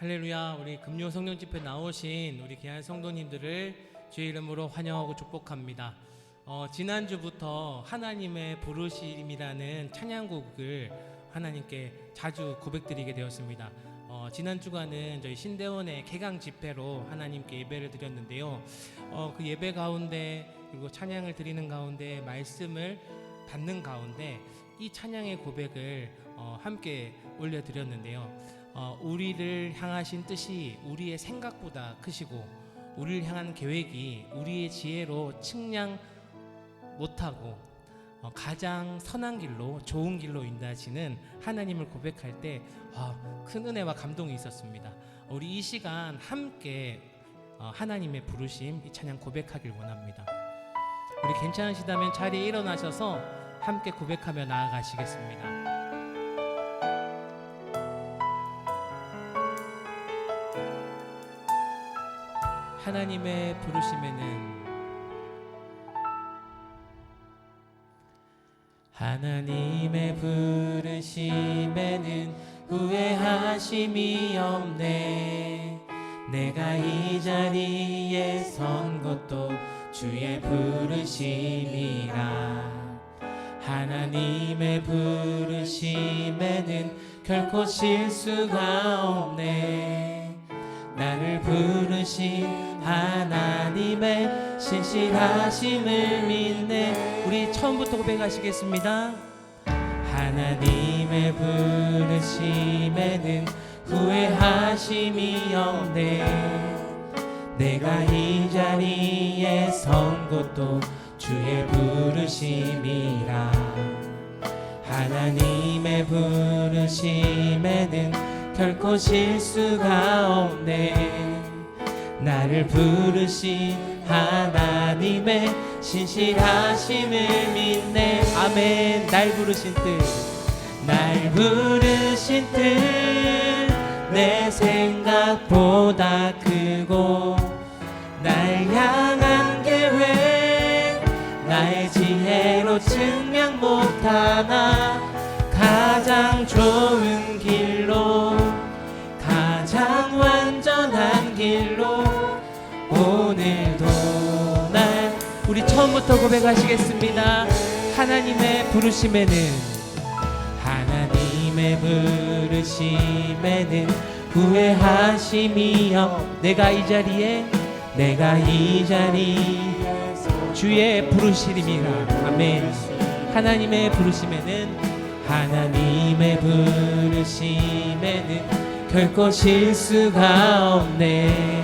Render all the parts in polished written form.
할렐루야. 우리 금요 성령 집회 나오신 우리 귀한 성도님들을 주의 이름으로 환영하고 축복합니다. 지난주부터 하나님의 부르심이라는 찬양곡을 하나님께 자주 고백드리게 되었습니다. 지난 주간은 저희 신대원의 개강 집회로 하나님께 예배를 드렸는데요. 그 예배 가운데 그리고 찬양을 드리는 가운데 말씀을 받는 가운데 이 찬양의 고백을 함께 올려드렸는데요. 우리를 향하신 뜻이 우리의 생각보다 크시고 우리를 향한 계획이 우리의 지혜로 측량 못하고 가장 선한 길로 좋은 길로 인도하시는 하나님을 고백할 때 큰 은혜와 감동이 있었습니다. 우리 이 시간 함께 하나님의 부르심 이 찬양 고백하길 원합니다. 우리 괜찮으시다면 자리에 일어나셔서 함께 고백하며 나아가시겠습니다. 하나님의 부르심에는 하나님의 부르심에는 후회하심이 없네. 내가 이 자리에 선 것도 주의 부르심이라. 하나님의 부르심에는 결코 실수가 없네. 나를 부르신 하나님의 신실하심을 믿네. 우리 처음부터 고백하시겠습니다. 하나님의 부르심에는 후회하심이 없네. 내가 이 자리에 선 것도 주의 부르심이라. 하나님의 부르심에는 결코 실수가 없네. 나를 부르신 하나님의 신실하심을 믿네. 아멘. 날 부르신 뜻, 날 부르신 뜻 내 생각보다 크고 날 향한 계획 나의 지혜로 증명 못하나. 가장 좋은 길로 가장 완전한 길로 오늘도 날. 우리 처음부터 고백하시겠습니다. 하나님의 부르심에는 하나님의 부르심에는 후회하심이 없. 내가 이 자리에 주의 부르심이라. 아멘. 하나님의 부르심에는 결코 실수가 없네.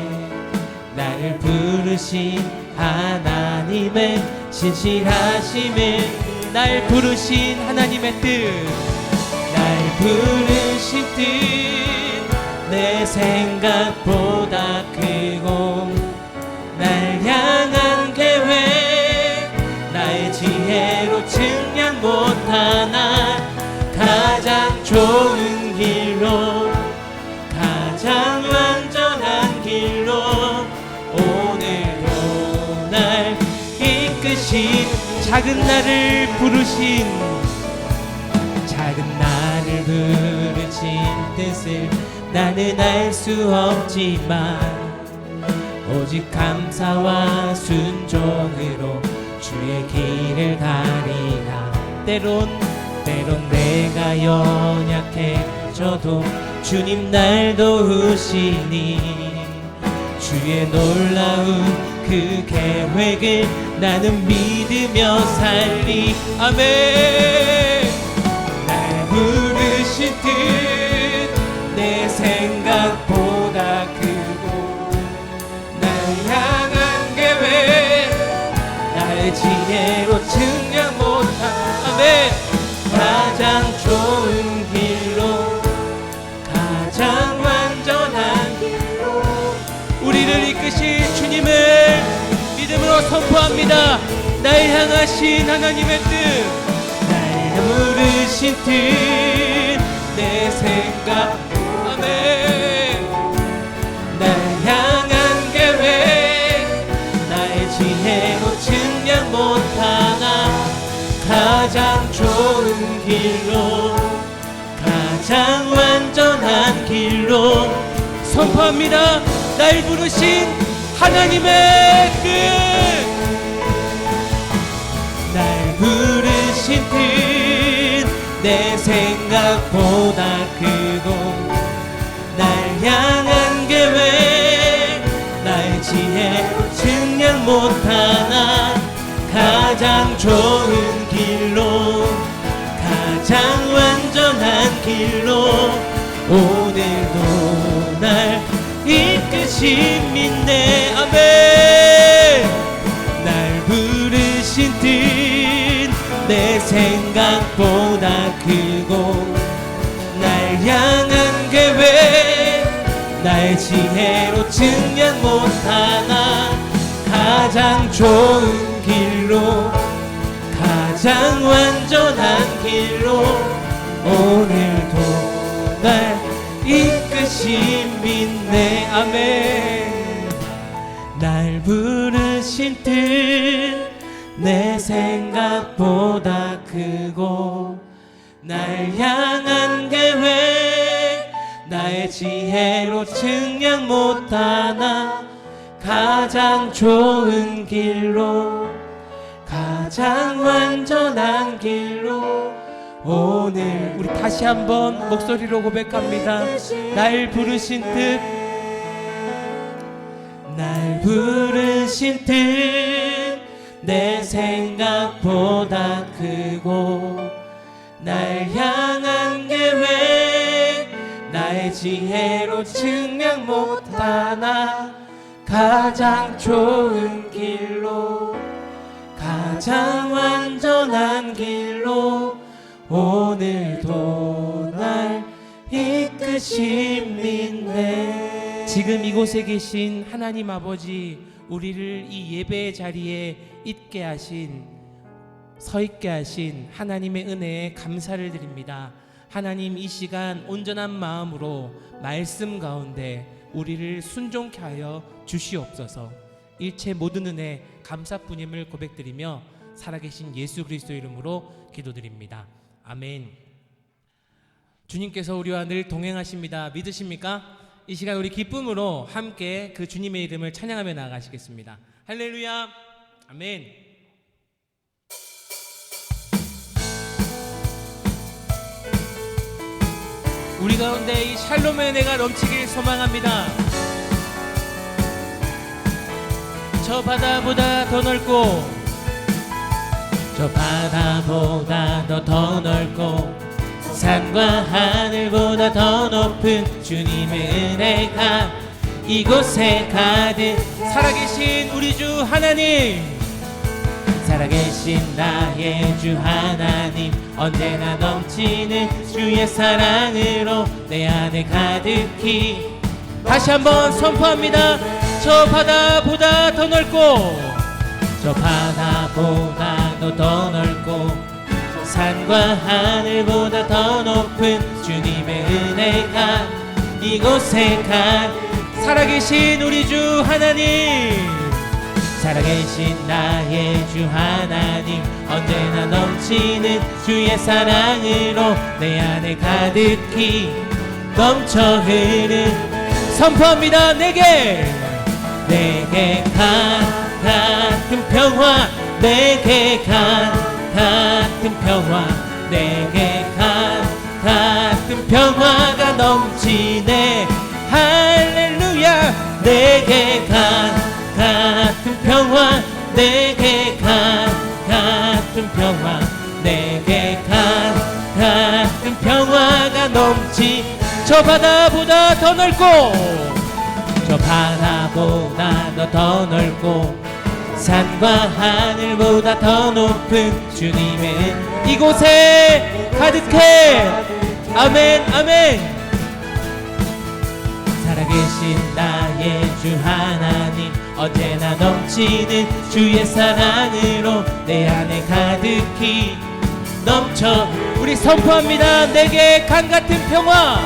나를 부르신 하나님의 신실하심을. 날 부르신 하나님의 뜻, 날 부르신 뜻 내 생각보다 크고 날 향한 계획 나의 지혜로 측량 못하나. 가장 좋은 길로 가장 완전한 길로 오늘도 날 이끄신 작은 나를 부르신 뜻을 나는 알 수 없지만 오직 감사와 순종으로 주의 길을 가리라. 때론 내가 연약해져도 주님 날 도우시니 주의 놀라운 그 계획을 나는 믿으며 살리. 아멘. 날 부르신 뜻 내 생각보다 크고 날 향한 계획 나의 지혜로 측량 못한. 아멘. 가장 좋은 길로 가장 완전한 길로 우리를 이끄신 주님을 믿음으로 선포합니다. 날 향하신 하나님의 뜻, 날 부르신 뜻 내 생각. 아멘. 날 향한 계획 나의 지혜로 측량 못하나. 가장 좋은 길로 가장 완전한 길로 선포합니다. 날 부르신 하나님의 뜻, 날 부르신 뜻 내 생각보다 크고 날 향한 계획 나의 지혜 측량 못하나 가장 좋은 길로 가장 완전한 길로 오늘도 날 이끄신 믿네. 아멘. 날 부르신 뜻 내 생각보다 크고 날 향한 계획 나의 지혜로 측량 못하나 가장 좋은 길로 가장 완전한 길로 오늘도 날 이끄신 믿네. 아멘. 날 부르신 뜻 내 생각보다 크고 날 향한 계획 나의 지혜로 측량 못하나 가장 좋은 길로 가장 완전한 길로 오늘 우리 다시 한번 목소리로 고백합니다. 날 부르신 뜻, 날 부르신 뜻 내 생각보다 크고 날 향한 계획 나의 지혜로 측량 못하나 가장 좋은 길로 가장 완전한 길로 오늘도 날 이끄신 믿네. 지금 이곳에 계신 하나님 아버지, 우리를 이 예배의 자리에 있게 하신, 서 있게 하신 하나님의 은혜에 감사를 드립니다. 하나님, 이 시간 온전한 마음으로 말씀 가운데 우리를 순종케 하여 주시옵소서. 일체 모든 은혜 감사뿐임을 고백드리며 살아계신 예수 그리스도 이름으로 기도드립니다. 아멘. 주님께서 우리와 늘 동행하십니다. 믿으십니까? 이 시간 우리 기쁨으로 함께 그 주님의 이름을 찬양하며 나아가시겠습니다. 할렐루야. 아멘. 우리 가운데 이 샬롬의 은혜가 넘치길 소망합니다. 저 바다보다 더 넓고 저 바다보다 더 넓고 산과 하늘보다 더 높은 주님의 은혜가 이곳에 가득. 살아계신 우리 주 하나님, 살아계신 나의 주 하나님, 언제나 넘치는 주의 사랑으로 내 안에 가득히. 다시 한번 선포합니다. 저 바다보다 더 넓고 저 바다보다 더 넓고 산과 하늘보다 더 높은 주님의 은혜가 이곳에 살아계신 우리 주 하나님, 살아계신 나의 주 하나님, 언제나 넘치는 주의 사랑으로 내 안에 가득히 넘쳐 흐르는. 선포합니다. 내게 같은 평화, 내게 같은 평화, 내게 같은 평화가 넘치네. 할렐루야. 내게 같은 평화, 내게 같은 평화, 내게 같은 평화가 넘치. 저 바다보다 더 넓고 저 바다보다 더 넓고 산과 하늘보다 더 높은 주님의 이곳에 가득해. 아멘. 아멘. 살아계신 나의 주 하나님, 언제나 넘치는 주의 사랑으로 내 안에 가득히 넘쳐. 우리 선포합니다. 내게 강같은 평화,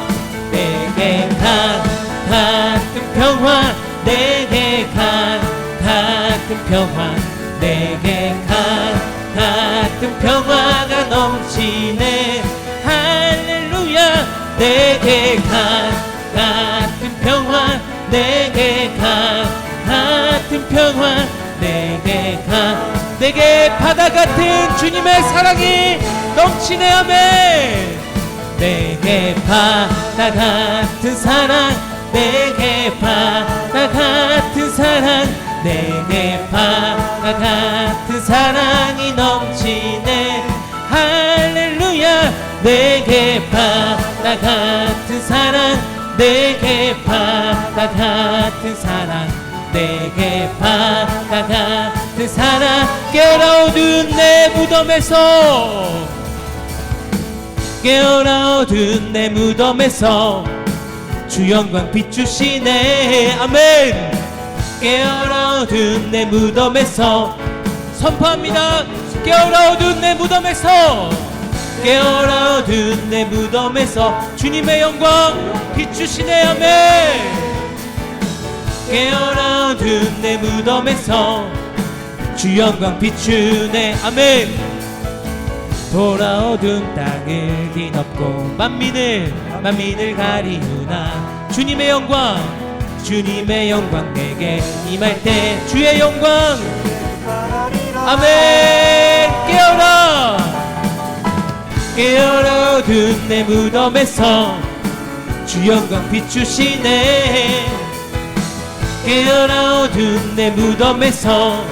내게 같은 평화, 내게 같은 평화, 내게 같은 평화가 넘치네. 할렐루야. 내게 같은 평화, 내게 바다 같은 주님의 사랑이 넘치네. 아멘. 내게 바다 같은 사랑, 내게 바다 같은 사랑, 내게 바다 같은 사랑이 넘치네. 할렐루야. 내게 바다 같은 사랑, 내게 바다 같은 사랑, 내게 바다 같은 사랑. 깨어라 어두운 내 무덤에서, 깨어라 어두운 내 무덤에서 주 영광 비추시네. 아멘. 깨어라 어두운 내 무덤에서 선포합니다. 깨어라 어두운 내 무덤에서, 깨어라 어두운 내 무덤에서 주님의 영광 비추시네. 아멘. 깨어라 어두운 내 무덤에서 주 영광 비추네. 아멘. 돌아오둔 땅을 뒤덮고 만민을 가리우나 주님의 영광, 주님의 영광 내게 임할 때 주의 영광. 아멘. 깨어라, 깨어라 어두운 내 무덤에서 주 영광 비추시네. 깨어라 어두운 내 무덤에서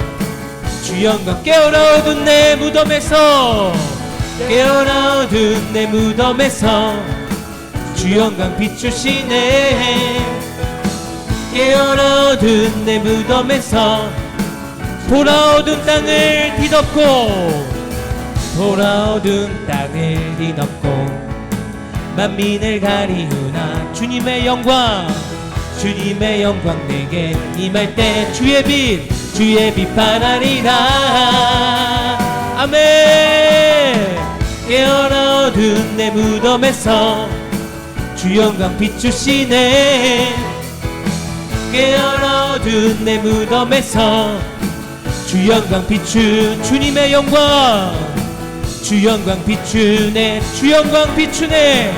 주 영광. 깨어라 어두운 내 무덤에서, 깨어라 어두운 내 무덤에서 주 영광 비추시네. 깨어라 어두운 내 무덤에서 돌아오둔 땅을 뒤덮고, 돌아오둔 땅을 뒤덮고 만민을 가리우나 주님의 영광, 주님의 영광 내게 임할 때 주의 빛 발하리라. 아멘. 깨어라 어두운 내 무덤에서 주 영광 비추시네. 깨어라 어두운 내 무덤에서 주 영광 비춘 주님의 영광, 주 영광 비추네. 주 영광 비추네.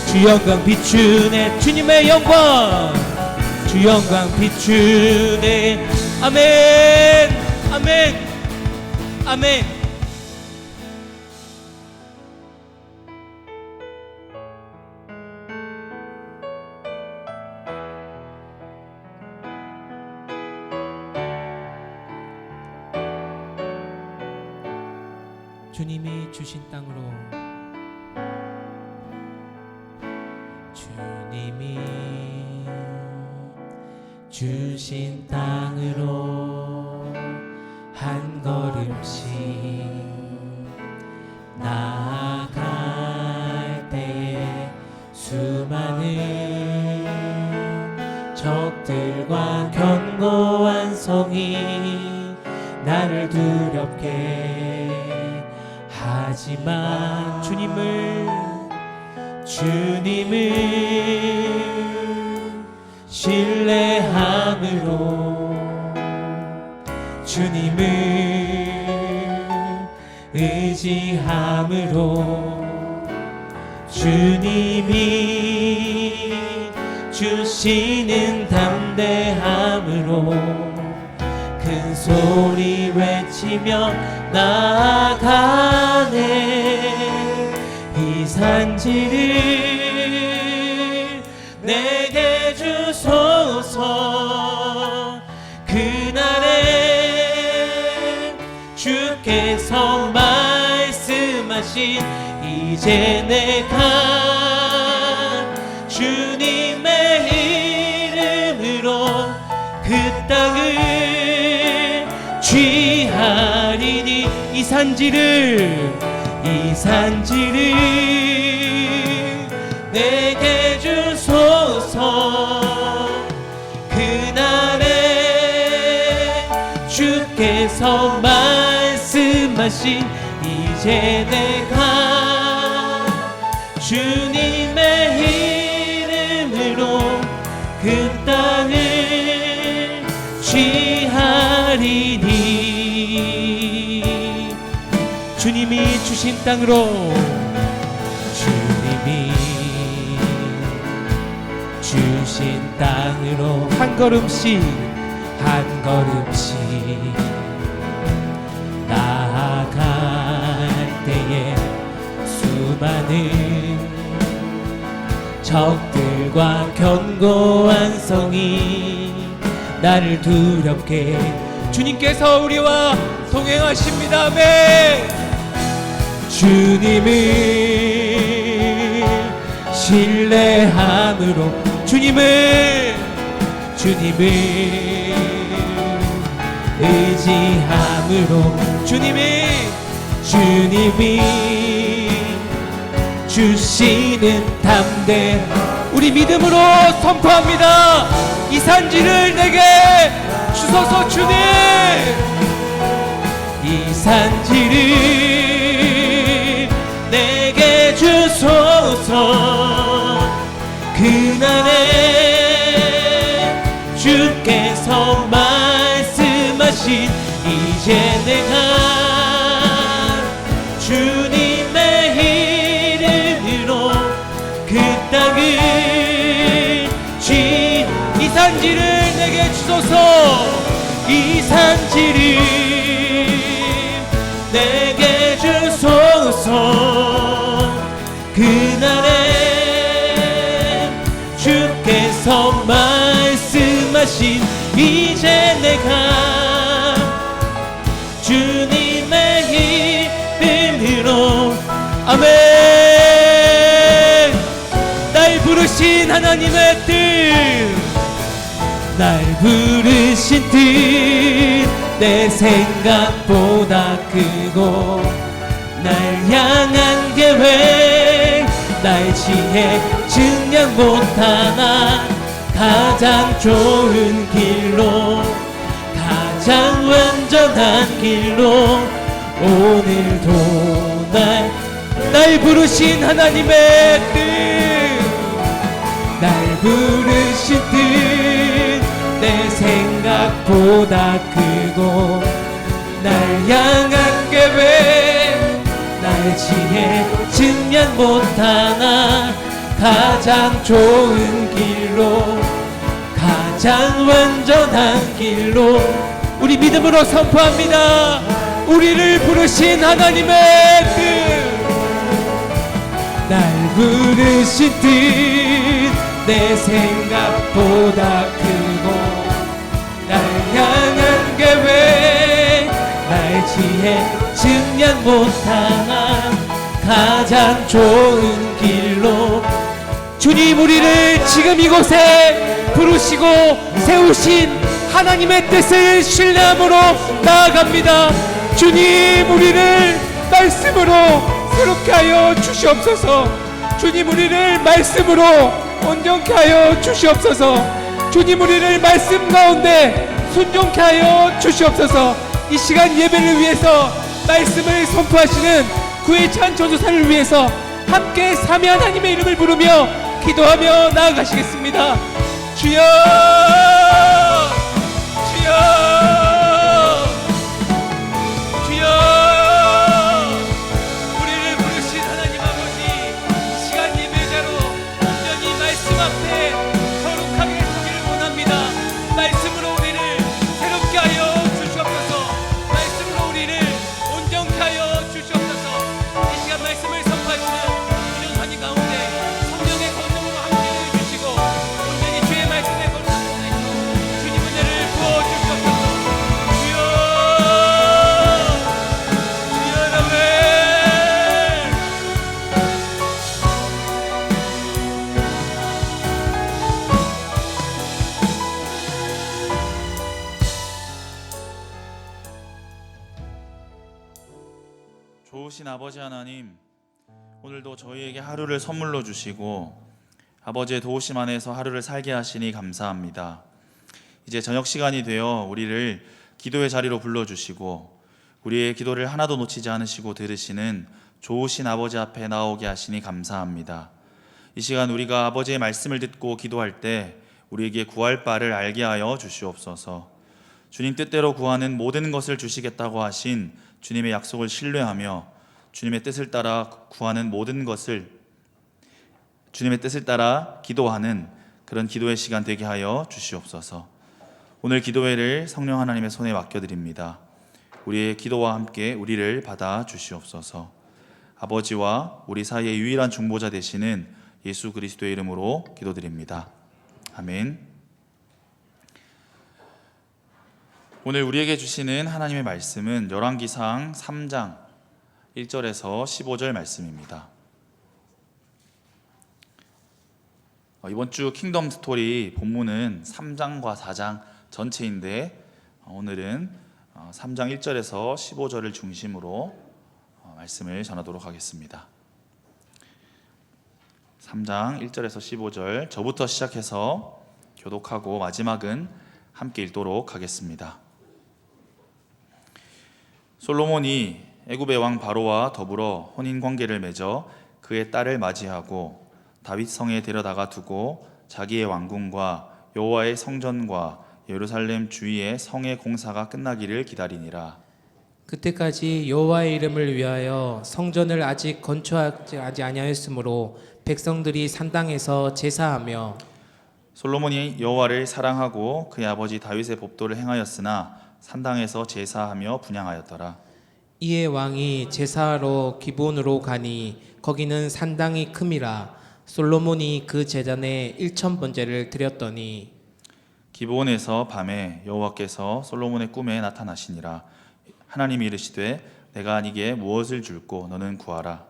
주 영광 비추네. 주님의 영광, 주 영광 비추네. 아멘. 아멘. 아멘. 주님이 주신 땅으로, 주님이 주신 땅으로 한 걸음씩 나아갈 때에 수많은 적들과 견고한 성이 나를 두렵게 하지만 주님을 신뢰함으로, 주님을 의지함으로, 주님이 주시는 담대함으로 큰 소리 외치며 나아가네. 이 산지를 내게 주소서. 그날에 주께서 말씀하신 이제 내가 주님의 이름으로 그 땅을 취하리니. 이 산지를 내게 주소서. 그날에 주께서 말씀하신 이제 내가 주님의 이름으로 그 땅을 취하리니. 주님이 주신 땅으로, 주님이 주신 땅으로 한 걸음씩 나아갈 나는 적들과 견고한 성이 나를 두렵게 주님께서 우리와 동행하십니다. 아멘. 주님을 신뢰함으로 주님을 의지함으로 주님이 주시는 담대 우리 믿음으로 선포합니다. 이 산지를 내게 주소서. 주님 이 산지를 내게 주소서. 그날에 주께서 말씀하신 이제 내가 주님의 이름으로 그 땅을 이 산지를 내게 주소서. 이 산지를 내게 주소서. 그날에 주께서 말씀하신 이제 내가 주님의 이름으로 아멘. 날 부르신 하나님의 뜻, 날 부르신 뜻 내 생각보다 크고 날 향한 계획 나의 지혜 증량 못하나 가장 좋은 길로 가장 완전한 길로 오늘도 날 부르신 하나님의 뜻, 날 부르신 뜻 내 생각보다 크고 날 향한 계획 나의 지혜 증량 못하나 가장 좋은 길로 가장 완전한 길로 우리 믿음으로 선포합니다. 우리를 부르신 하나님의 뜻, 날 부르신 뜻 내 생각보다 크고 날 향한 계획 나의 지혜 증량 못하나 가장 좋은 길로 주님 우리를 지금 이곳에 부르시고 세우신 하나님의 뜻을 신뢰함으로 나아갑니다. 주님 우리를 말씀으로 새롭게 하여 주시옵소서. 주님 우리를 말씀으로 온전케 하여 주시옵소서. 주님 우리를 말씀 가운데 순종케 하여 주시옵소서. 이 시간 예배를 위해서 말씀을 선포하시는 구의 찬 전도사를 위해서 함께 삼위 하나님의 이름을 부르며 기도하며 나아가시겠습니다. 주여 주여 주여. 우리를 부르신 하나님 아버지, 이 시간 예배자로 온전히 말씀 앞에 거룩하게 서기를 원합니다. 말씀으로 우리를 새롭게 하여 주시옵소서. 말씀으로 우리를 온전케 하여 주시옵소서. 이 시간 말씀을 선포하시는 우정사님 가운데 성령의 권능으로 함께해 주시고 온전히 주의 말씀에 거룩하게 주님 은혜를 부어주시옵소서. 주여 주여 아멘. 좋으신 아버지 하나님, 오늘도 저희에게 하루를 선물로 주시고 아버지의 도우심 안에서 하루를 살게 하시니 감사합니다. 이제 저녁 시간이 되어 우리를 기도의 자리로 불러주시고 우리의 기도를 하나도 놓치지 않으시고 들으시는 좋으신 아버지 앞에 나오게 하시니 감사합니다. 이 시간 우리가 아버지의 말씀을 듣고 기도할 때 우리에게 구할 바를 알게 하여 주시옵소서. 주님 뜻대로 구하는 모든 것을 주시겠다고 하신 주님의 약속을 신뢰하며 주님의 뜻을 따라 구하는 모든 것을 주님의 뜻을 따라 기도하는 그런 기도의 시간 되게 하여 주시옵소서. 오늘 기도회를 성령 하나님의 손에 맡겨드립니다. 우리의 기도와 함께 우리를 받아 주시옵소서. 아버지와 우리 사이의 유일한 중보자 되시는 예수 그리스도의 이름으로 기도드립니다. 아멘. 오늘 우리에게 주시는 하나님의 말씀은 열왕기상 3장 1절에서 15절 말씀입니다. 이번 주 킹덤 스토리 본문은 3장과 4장 전체인데 오늘은 3장 1절에서 15절을 중심으로 말씀을 전하도록 하겠습니다. 3장 1절에서 15절 저부터 시작해서 교독하고 마지막은 함께 읽도록 하겠습니다. 솔로몬이 애굽의 왕 바로와 더불어 혼인 관계를 맺어 그의 딸을 맞이하고 다윗 성에 데려다가 두고 자기의 왕궁과 여호와의 성전과 예루살렘 주위의 성의 공사가 끝나기를 기다리니라. 그때까지 여호와의 이름을 위하여 성전을 아직 건축하지 아니하였으므로 백성들이 산당에서 제사하며 솔로몬이 여호와를 사랑하고 그의 아버지 다윗의 법도를 행하였으나 산당에서 제사하며 분향하였더라. 이에 왕이 제사하러 기브온으로 가니 거기는 산당이 큼이라. 솔로몬이 그 제단에 1000번제를 드렸더니 기브온에서 밤에 여호와께서 솔로몬의 꿈에 나타나시니라. 하나님이 이르시되 내가 네게 무엇을 줄고 너는 구하라.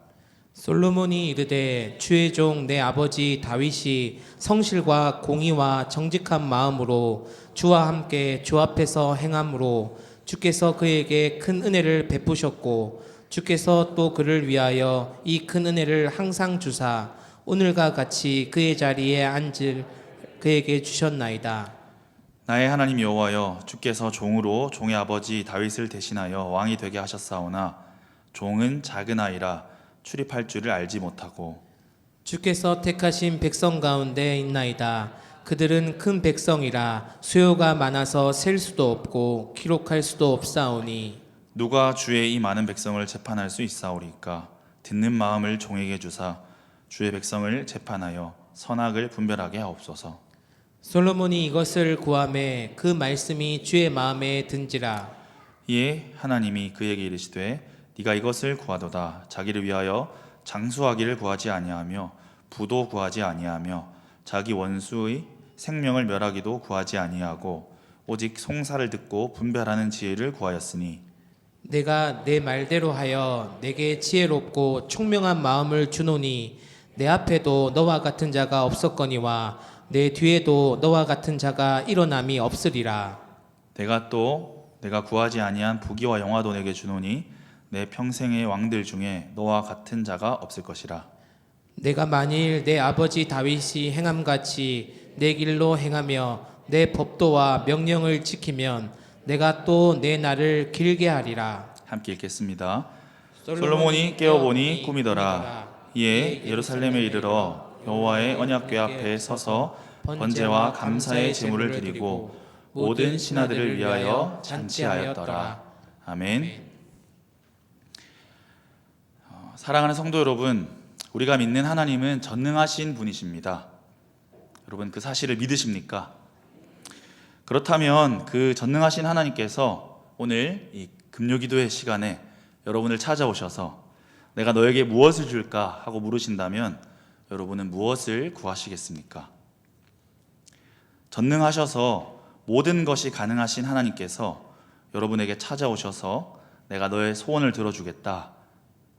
솔로몬이 이르되 주의 종 내 아버지 다윗이 성실과 공의와 정직한 마음으로 주와 함께 주 앞에서 행함으로 주께서 그에게 큰 은혜를 베푸셨고 주께서 또 그를 위하여 이 큰 은혜를 항상 주사 오늘과 같이 그의 자리에 앉을 그에게 주셨나이다. 나의 하나님 여호와여, 주께서 종으로 종의 아버지 다윗을 대신하여 왕이 되게 하셨사오나 종은 작은 아이라 출입할 줄을 알지 못하고 주께서 택하신 백성 가운데 있나이다. 그들은 큰 백성이라 수요가 많아서 셀 수도 없고 기록할 수도 없사오니 누가 주의 이 많은 백성을 재판할 수 있사오리까? 듣는 마음을 종에게 주사 주의 백성을 재판하여 선악을 분별하게 하옵소서. 솔로몬이 이것을 구하매 그 말씀이 주의 마음에 든지라. 이에 하나님이 그에게 이르시되 네가 이것을 구하도다. 자기를 위하여 장수하기를 구하지 아니하며 부도 구하지 아니하며 자기 원수의 생명을 멸하기도 구하지 아니하고 오직 송사를 듣고 분별하는 지혜를 구하였으니 내가 내 말대로 하여 내게 지혜롭고 총명한 마음을 주노니 내 앞에도 너와 같은 자가 없었거니와 내 뒤에도 너와 같은 자가 일어남이 없으리라. 내가 구하지 아니한 부귀와 영화도 내게 주노니 내 평생의 왕들 중에 너와 같은 자가 없을 것이라. 내가 만일 내 아버지 다윗이 행함같이 내 길로 행하며 내 법도와 명령을 지키면 내가 또 내 날을 길게 하리라. 함께 읽겠습니다. 솔로몬이 깨어보니 꿈이더라. 이에 예루살렘에 이르러 여호와의 언약궤 앞에 서서 번제와 감사의 제물을 드리고 모든 신하들을 위하여 잔치하였더라. 아멘. 사랑하는 성도 여러분, 우리가 믿는 하나님은 전능하신 분이십니다. 여러분 그 사실을 믿으십니까? 그렇다면 그 전능하신 하나님께서 오늘 이 금요기도의 시간에 여러분을 찾아오셔서 내가 너에게 무엇을 줄까 하고 물으신다면 여러분은 무엇을 구하시겠습니까? 전능하셔서 모든 것이 가능하신 하나님께서 여러분에게 찾아오셔서 내가 너의 소원을 들어주겠다,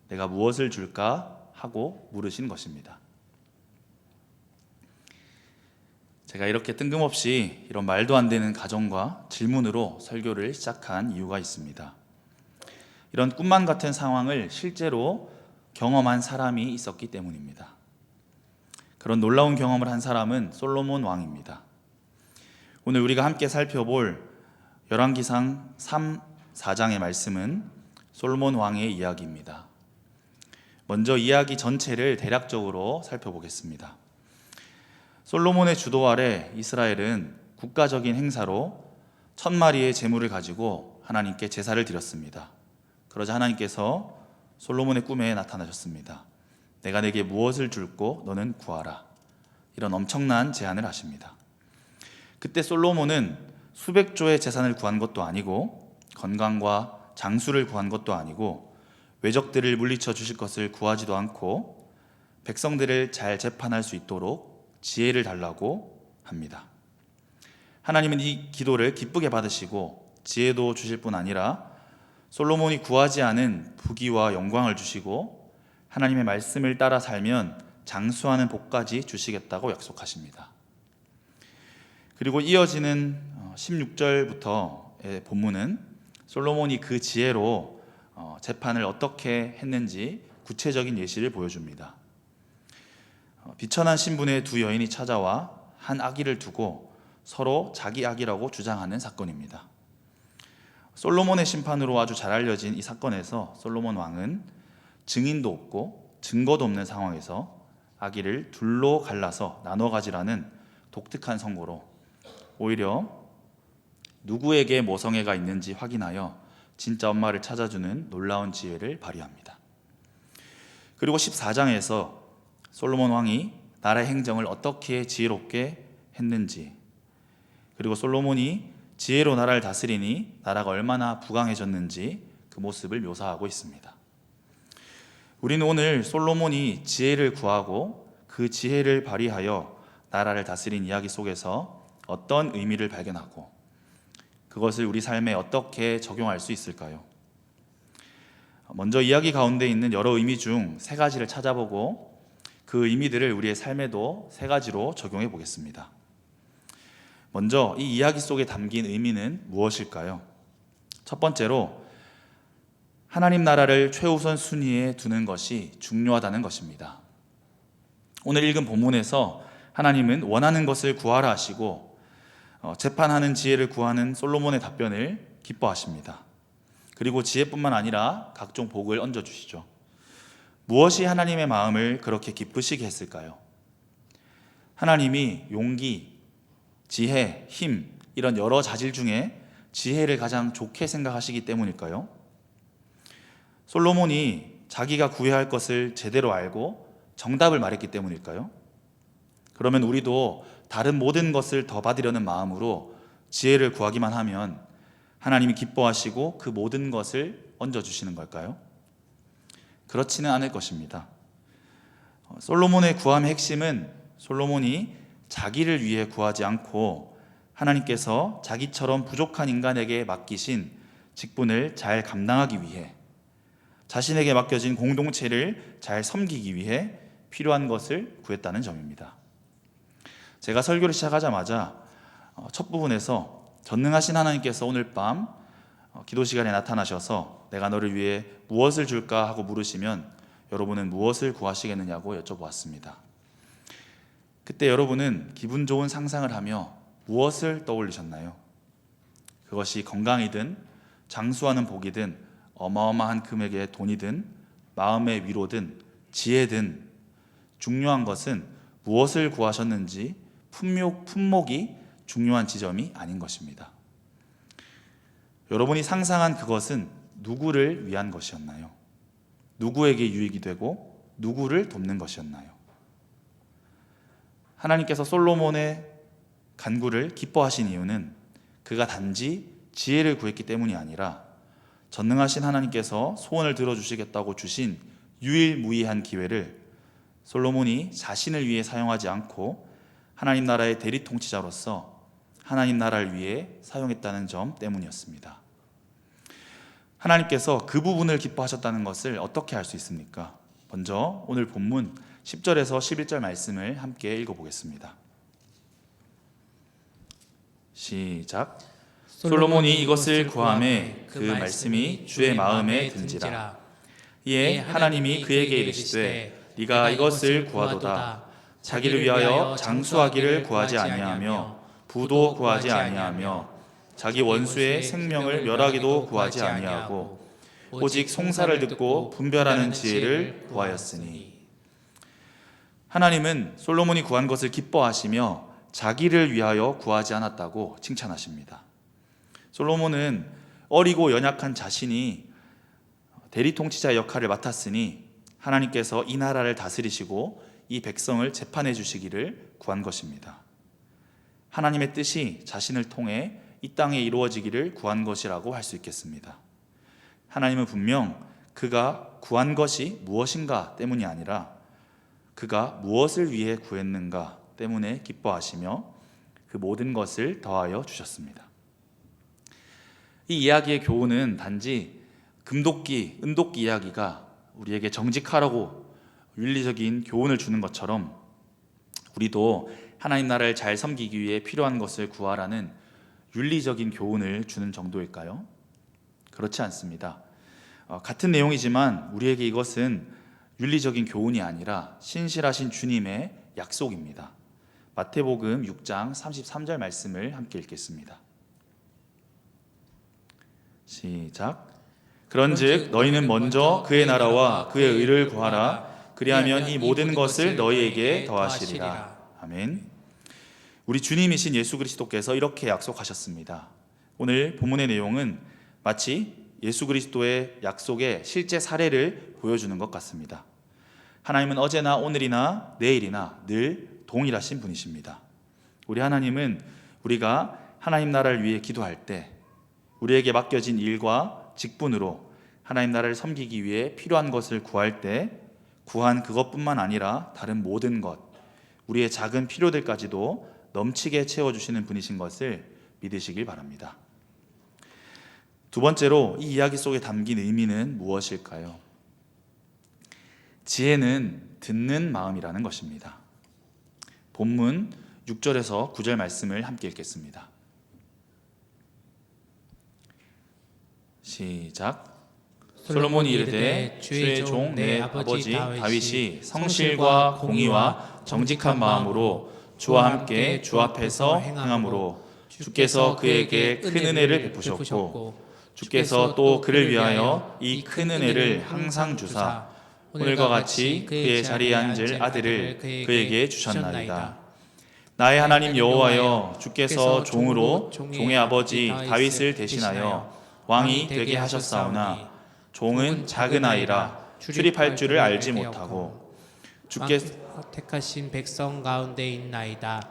내가 무엇을 줄까 하고 물으신 것입니다. 제가 이렇게 뜬금없이 이런 말도 안 되는 가정과 질문으로 설교를 시작한 이유가 있습니다. 이런 꿈만 같은 상황을 실제로 경험한 사람이 있었기 때문입니다. 그런 놀라운 경험을 한 사람은 솔로몬 왕입니다. 오늘 우리가 함께 살펴볼 열왕기상 3, 4장의 말씀은 솔로몬 왕의 이야기입니다. 먼저 이야기 전체를 대략적으로 살펴보겠습니다. 솔로몬의 주도 아래 이스라엘은 국가적인 행사로 1000마리의 제물을 가지고 하나님께 제사를 드렸습니다. 그러자 하나님께서 솔로몬의 꿈에 나타나셨습니다. 내가 내게 무엇을 줄고 너는 구하라. 이런 엄청난 제안을 하십니다. 그때 솔로몬은 수백 조의 재산을 구한 것도 아니고 건강과 장수를 구한 것도 아니고 외적들을 물리쳐 주실 것을 구하지도 않고 백성들을 잘 재판할 수 있도록 지혜를 달라고 합니다. 하나님은 이 기도를 기쁘게 받으시고 지혜도 주실 뿐 아니라 솔로몬이 구하지 않은 부귀와 영광을 주시고 하나님의 말씀을 따라 살면 장수하는 복까지 주시겠다고 약속하십니다. 그리고 이어지는 16절부터의 본문은 솔로몬이 그 지혜로 재판을 어떻게 했는지 구체적인 예시를 보여줍니다. 비천한 신분의 두 여인이 찾아와 한 아기를 두고 서로 자기 아기라고 주장하는 사건입니다. 솔로몬의 심판으로 아주 잘 알려진 이 사건에서 솔로몬 왕은 증인도 없고 증거도 없는 상황에서 아기를 둘로 갈라서 나눠 가지라는 독특한 선고로 오히려 누구에게 모성애가 있는지 확인하여 진짜 엄마를 찾아주는 놀라운 지혜를 발휘합니다. 그리고 14장에서 솔로몬 왕이 나라의 행정을 어떻게 지혜롭게 했는지, 그리고 솔로몬이 지혜로 나라를 다스리니 나라가 얼마나 부강해졌는지 그 모습을 묘사하고 있습니다. 우리는 오늘 솔로몬이 지혜를 구하고 그 지혜를 발휘하여 나라를 다스린 이야기 속에서 어떤 의미를 발견하고 그것을 우리 삶에 어떻게 적용할 수 있을까요? 먼저 이야기 가운데 있는 여러 의미 중 세 가지를 찾아보고 그 의미들을 우리의 삶에도 세 가지로 적용해 보겠습니다. 먼저 이 이야기 속에 담긴 의미는 무엇일까요? 첫 번째로 하나님 나라를 최우선 순위에 두는 것이 중요하다는 것입니다. 오늘 읽은 본문에서 하나님은 원하는 것을 구하라 하시고 재판하는 지혜를 구하는 솔로몬의 답변을 기뻐하십니다. 그리고 지혜뿐만 아니라 각종 복을 얹어주시죠. 무엇이 하나님의 마음을 그렇게 기쁘시게 했을까요? 하나님이 용기, 지혜, 힘 이런 여러 자질 중에 지혜를 가장 좋게 생각하시기 때문일까요? 솔로몬이 자기가 구해야 할 것을 제대로 알고 정답을 말했기 때문일까요? 그러면 우리도 다른 모든 것을 더 받으려는 마음으로 지혜를 구하기만 하면 하나님이 기뻐하시고 그 모든 것을 얹어주시는 걸까요? 그렇지는 않을 것입니다. 솔로몬의 구함의 핵심은 솔로몬이 자기를 위해 구하지 않고 하나님께서 자기처럼 부족한 인간에게 맡기신 직분을 잘 감당하기 위해, 자신에게 맡겨진 공동체를 잘 섬기기 위해 필요한 것을 구했다는 점입니다. 제가 설교를 시작하자마자 첫 부분에서 전능하신 하나님께서 오늘 밤 기도 시간에 나타나셔서 내가 너를 위해 무엇을 줄까 하고 물으시면 여러분은 무엇을 구하시겠느냐고 여쭤보았습니다. 그때 여러분은 기분 좋은 상상을 하며 무엇을 떠올리셨나요? 그것이 건강이든 장수하는 복이든 어마어마한 금액의 돈이든 마음의 위로든 지혜든 중요한 것은 무엇을 구하셨는지 품목이 중요한 지점이 아닌 것입니다. 여러분이 상상한 그것은 누구를 위한 것이었나요? 누구에게 유익이 되고 누구를 돕는 것이었나요? 하나님께서 솔로몬의 간구를 기뻐하신 이유는 그가 단지 지혜를 구했기 때문이 아니라 전능하신 하나님께서 소원을 들어주시겠다고 주신 유일무이한 기회를 솔로몬이 자신을 위해 사용하지 않고 하나님 나라의 대리 통치자로서 하나님 나라를 위해 사용했다는 점 때문이었습니다. 하나님께서 그 부분을 기뻐하셨다는 것을 어떻게 알 수 있습니까? 먼저 오늘 본문 10절에서 11절 말씀을 함께 읽어보겠습니다. 시작. 솔로몬이 이것을 구하매 그 말씀이 주의 마음에 든지라. 이에 하나님이 그에게 이르시되 네가 이것을 구하도다. 자기를 위하여 장수하기를 구하지 아니하며 부도 구하지 아니하며 자기 원수의 생명을 멸하기도 구하지 아니하고 오직 송사를 듣고 분별하는 지혜를 구하였으니. 하나님은 솔로몬이 구한 것을 기뻐하시며 자기를 위하여 구하지 않았다고 칭찬하십니다. 솔로몬은 어리고 연약한 자신이 대리통치자의 역할을 맡았으니 하나님께서 이 나라를 다스리시고 이 백성을 재판해 주시기를 구한 것입니다. 하나님의 뜻이 자신을 통해 이 땅에 이루어지기를 구한 것이라고 할 수 있겠습니다. 하나님은 분명 그가 구한 것이 무엇인가 때문이 아니라 그가 무엇을 위해 구했는가 때문에 기뻐하시며 그 모든 것을 더하여 주셨습니다. 이 이야기의 교훈은 단지 금도끼, 은도끼 이야기가 우리에게 정직하라고 윤리적인 교훈을 주는 것처럼 우리도 하나님 나라를 잘 섬기기 위해 필요한 것을 구하라는 윤리적인 교훈을 주는 정도일까요? 그렇지 않습니다. 같은 내용이지만 우리에게 이것은 윤리적인 교훈이 아니라 신실하신 주님의 약속입니다. 마태복음 6장 33절 말씀을 함께 읽겠습니다. 시작. 그런즉 너희는 먼저 그의 나라와 그의 의를 구하라. 그리하면 이 모든 것을 너희에게 더하시리라. 아멘. 우리 주님이신 예수 그리스도께서 이렇게 약속하셨습니다. 오늘 본문의 내용은 마치 예수 그리스도의 약속의 실제 사례를 보여주는 것 같습니다. 하나님은 어제나 오늘이나 내일이나 늘 동일하신 분이십니다. 우리 하나님은 우리가 하나님 나라를 위해 기도할 때 우리에게 맡겨진 일과 직분으로 하나님 나라를 섬기기 위해 필요한 것을 구할 때 구한 그것뿐만 아니라 다른 모든 것, 우리의 작은 필요들까지도 넘치게 채워주시는 분이신 것을 믿으시길 바랍니다. 두 번째로 이 이야기 속에 담긴 의미는 무엇일까요? 지혜는 듣는 마음이라는 것입니다. 본문 6절에서 9절 말씀을 함께 읽겠습니다. 시작. 솔로몬이 이르되 주의 종 내 아버지 다윗이 성실과 공의와 정직한 마음으로 주와 함께 주 앞에서 행함으로 주께서 그에게 큰 은혜를 베푸셨고 주께서 또 그를 위하여 이 큰 은혜를 항상 주사 오늘과 같이 그의 자리에 앉을 아들을 그에게 주셨나이다. 나의 하나님 여호와여, 주께서 종으로 종의 아버지 다윗을 대신하여 왕이 되게 하셨사오나 종은 작은 아이라 출입할 줄을 알지 못하고 주께서 택하신 백성 가운데 있나이다.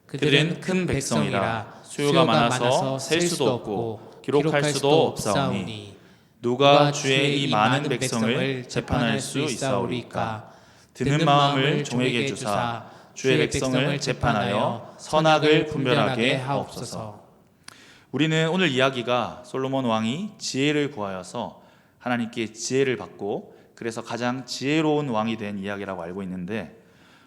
그들은 큰 백성이라 수요가 많아서 셀 수도 없고 기록할 수도 없사오니 누가 주의 이 많은 백성을 재판할 수 있사오리까. 듣는 마음을 종에게 주사 주의 백성을 재판하여 선악을 분별하게 하옵소서. 우리는 오늘 이야기가 솔로몬 왕이 지혜를 구하여서 하나님께 지혜를 받고 그래서 가장 지혜로운 왕이 된 이야기라고 알고 있는데,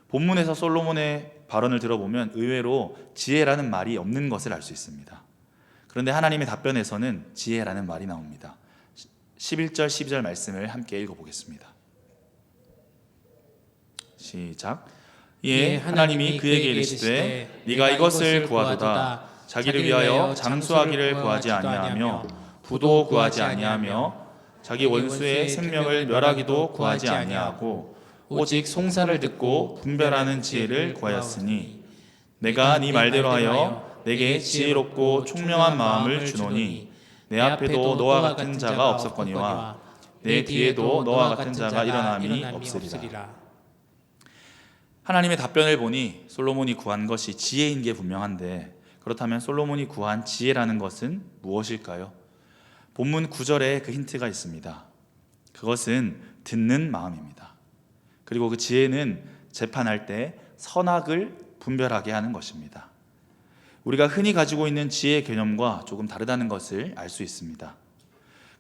본문에서 솔로몬의 발언을 들어보면 의외로 지혜라는 말이 없는 것을 알 수 있습니다. 그런데 하나님의 답변에서는 지혜라는 말이 나옵니다. 11절 12절 말씀을 함께 읽어보겠습니다. 시작. 이에 하나님이 그에게 이르시되 네가 이것을 구하도다. 자기를 위하여 장수하기를 구하지 아니하며 부도 구하지 아니하며 자기 원수의 생명을 멸하기도 구하지 아니하고 오직 송사를 듣고 분별하는 지혜를 구하였으니 내가 네 말대로 하여 내게 지혜롭고 총명한 마음을 주노니 내 앞에도 너와 같은 자가 없었거니와 내 뒤에도 너와 같은 자가 일어남이 없으리라. 하나님의 답변을 보니 솔로몬이 구한 것이 지혜인 게 분명한데, 그렇다면 솔로몬이 구한 지혜라는 것은 무엇일까요? 본문 9절에 그 힌트가 있습니다. 그것은 듣는 마음입니다. 그리고 그 지혜는 재판할 때 선악을 분별하게 하는 것입니다. 우리가 흔히 가지고 있는 지혜의 개념과 조금 다르다는 것을 알 수 있습니다.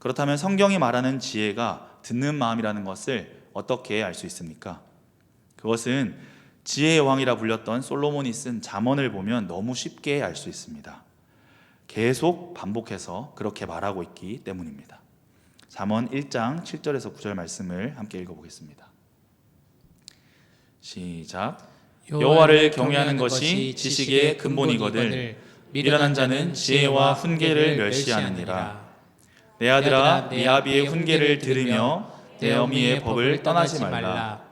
그렇다면 성경이 말하는 지혜가 듣는 마음이라는 것을 어떻게 알 수 있습니까? 그것은 지혜의 왕이라 불렸던 솔로몬이 쓴 잠언을 보면 너무 쉽게 알 수 있습니다. 계속 반복해서 그렇게 말하고 있기 때문입니다. 잠언 1장 7절에서 9절 말씀을 함께 읽어보겠습니다. 시작. 여호와를 경외하는 것이 지식의 근본이거늘 미련한 자는 지혜와 훈계를 멸시하느니라. 내 아들아, 네 아비의 훈계를 들으며 내 어미의 법을 떠나지 말라.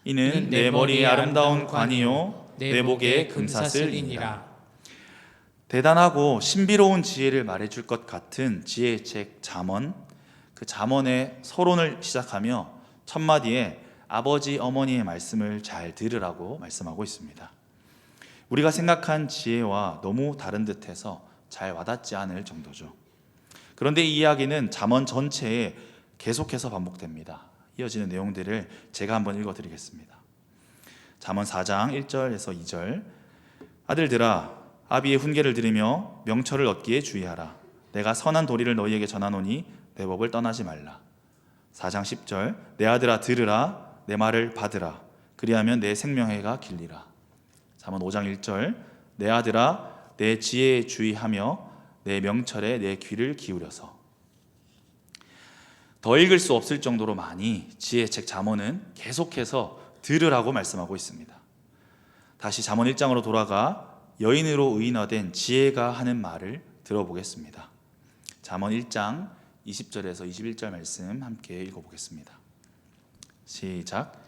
이는 내 머리에 아름다운 관이요 내 목에 금사슬이니라. 대단하고 신비로운 지혜를 말해줄 것 같은 지혜의 책 잠언, 그 잠언의 서론을 시작하며 첫 마디에 아버지 어머니의 말씀을 잘 들으라고 말씀하고 있습니다. 우리가 생각한 지혜와 너무 다른 듯해서 잘 와닿지 않을 정도죠. 그런데 이 이야기는 잠언 전체에 계속해서 반복됩니다. 이어지는 내용들을 제가 한번 읽어드리겠습니다. 잠언 4장 1절에서 2절. 아들들아, 아비의 훈계를 들으며 명철을 얻기에 주의하라. 내가 선한 도리를 너희에게 전하노니 내 법을 떠나지 말라. 4장 10절. 내 아들아 들으라, 내 말을 받으라. 그리하면 내 생명해가 길리라. 잠언 5장 1절. 내 아들아, 내 지혜에 주의하며 내 명철에 내 귀를 기울여서. 더 읽을 수 없을 정도로 많이 지혜의 책 잠언은 계속해서 들으라고 말씀하고 있습니다. 다시 잠언 1장으로 돌아가 여인으로 의인화된 지혜가 하는 말을 들어보겠습니다. 잠언 1장 20절에서 21절 말씀 함께 읽어보겠습니다. 시작.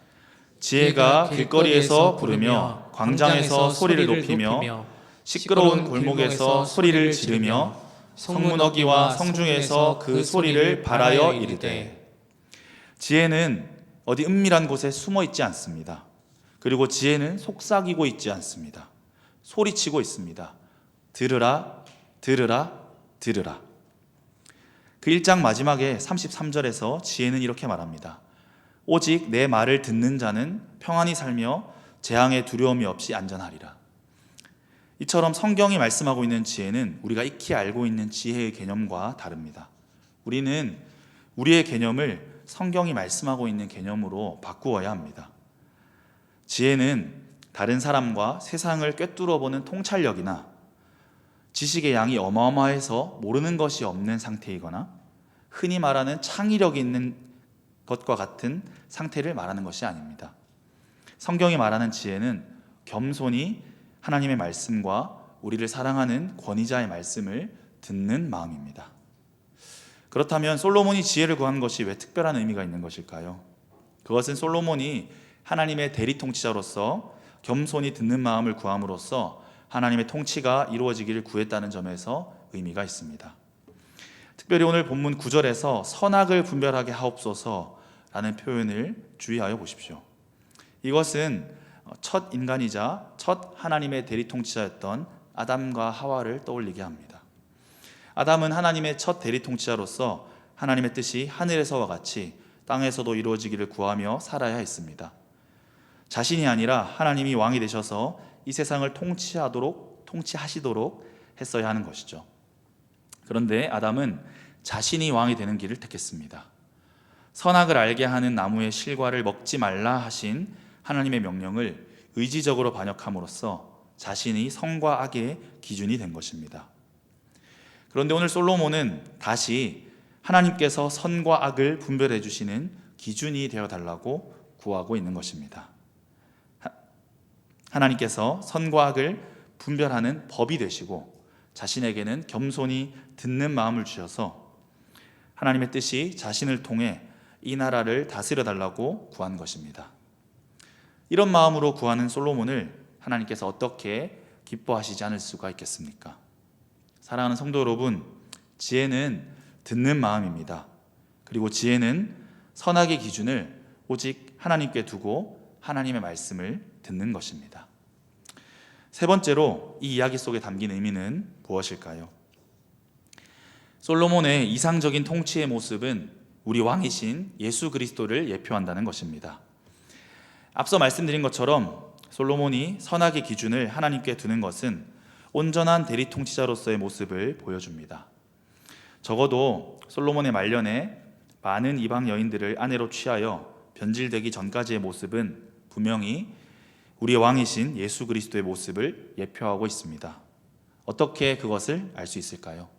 지혜가 길거리에서 부르며 광장에서 소리를 높이며 시끄러운 골목에서 소리를 지르며 성문어기와 성중에서 그 소리를 발하여 이르되. 지혜는 어디 은밀한 곳에 숨어 있지 않습니다. 그리고 지혜는 속삭이고 있지 않습니다. 소리치고 있습니다. 들으라, 들으라, 들으라. 그 1장 마지막에 33절에서 지혜는 이렇게 말합니다. 오직 내 말을 듣는 자는 평안히 살며 재앙의 두려움이 없이 안전하리라. 이처럼 성경이 말씀하고 있는 지혜는 우리가 익히 알고 있는 지혜의 개념과 다릅니다. 우리는 우리의 개념을 성경이 말씀하고 있는 개념으로 바꾸어야 합니다. 지혜는 다른 사람과 세상을 꿰뚫어 보는 통찰력이나 지식의 양이 어마어마해서 모르는 것이 없는 상태이거나 흔히 말하는 창의력이 있는 것과 같은 상태를 말하는 것이 아닙니다. 성경이 말하는 지혜는 겸손히 하나님의 말씀과 우리를 사랑하는 권위자의 말씀을 듣는 마음입니다. 그렇다면 솔로몬이 지혜를 구한 것이 왜 특별한 의미가 있는 것일까요? 그것은 솔로몬이 하나님의 대리 통치자로서 겸손히 듣는 마음을 구함으로써 하나님의 통치가 이루어지기를 구했다는 점에서 의미가 있습니다. 특별히 오늘 본문 9절에서 선악을 분별하게 하옵소서라는 표현을 주의하여 보십시오. 이것은 첫 인간이자 첫 하나님의 대리 통치자였던 아담과 하와를 떠올리게 합니다. 아담은 하나님의 첫 대리 통치자로서 하나님의 뜻이 하늘에서와 같이 땅에서도 이루어지기를 구하며 살아야 했습니다. 자신이 아니라 하나님이 왕이 되셔서 이 세상을 통치하시도록 했어야 하는 것이죠. 그런데 아담은 자신이 왕이 되는 길을 택했습니다. 선악을 알게 하는 나무의 실과를 먹지 말라 하신 하나님의 명령을 의지적으로 반역함으로써 자신이 선과 악의 기준이 된 것입니다. 그런데 오늘 솔로몬은 다시 하나님께서 선과 악을 분별해 주시는 기준이 되어 달라고 구하고 있는 것입니다. 하나님께서 선과 악을 분별하는 법이 되시고 자신에게는 겸손히 듣는 마음을 주셔서 하나님의 뜻이 자신을 통해 이 나라를 다스려 달라고 구한 것입니다. 이런 마음으로 구하는 솔로몬을 하나님께서 어떻게 기뻐하시지 않을 수가 있겠습니까? 사랑하는 성도 여러분, 지혜는 듣는 마음입니다. 그리고 지혜는 선악의 기준을 오직 하나님께 두고 하나님의 말씀을 듣는 것입니다. 세 번째로 이 이야기 속에 담긴 의미는 무엇일까요? 솔로몬의 이상적인 통치의 모습은 우리 왕이신 예수 그리스도를 예표한다는 것입니다. 앞서 말씀드린 것처럼 솔로몬이 선악의 기준을 하나님께 두는 것은 온전한 대리 통치자로서의 모습을 보여줍니다. 적어도 솔로몬의 말년에 많은 이방 여인들을 아내로 취하여 변질되기 전까지의 모습은 분명히 우리의 왕이신 예수 그리스도의 모습을 예표하고 있습니다. 어떻게 그것을 알 수 있을까요?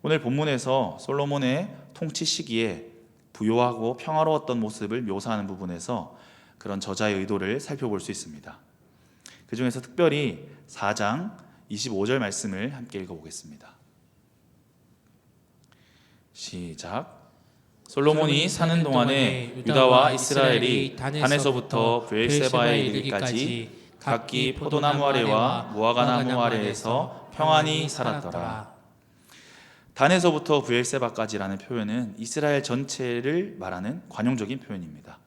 오늘 본문에서 솔로몬의 통치 시기에 부요하고 평화로웠던 모습을 묘사하는 부분에서 그런 저자의 의도를 살펴볼 수 있습니다. 그 중에서 특별히 4장 25절 말씀을 함께 읽어보겠습니다. 시작. 솔로몬이 사는 동안에 유다와 이스라엘이 단에서부터 브엘세바에 이르기까지 각기 포도나무 아래와 무화과나무 아래에서 평안히 살았더라. 단에서부터 브엘세바까지라는 표현은 이스라엘 전체를 말하는 관용적인 표현입니다.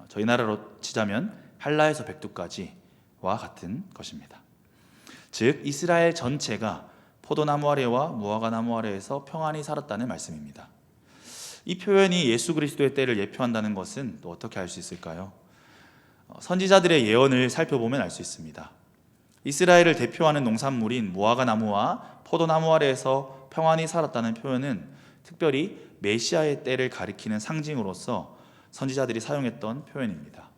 저희 나라로 치자면 할라에서 백두까지와 같은 것입니다. 즉 이스라엘 전체가 포도나무 아래와 무화과나무 아래에서 평안히 살았다는 말씀입니다. 이 표현이 예수 그리스도의 때를 예표한다는 것은 또 어떻게 알 수 있을까요? 선지자들의 예언을 살펴보면 알 수 있습니다. 이스라엘을 대표하는 농산물인 무화과 나무와 포도나무 아래에서 평안히 살았다는 표현은 특별히 메시아의 때를 가리키는 상징으로서 선지자들이 사용했던 표현입니다.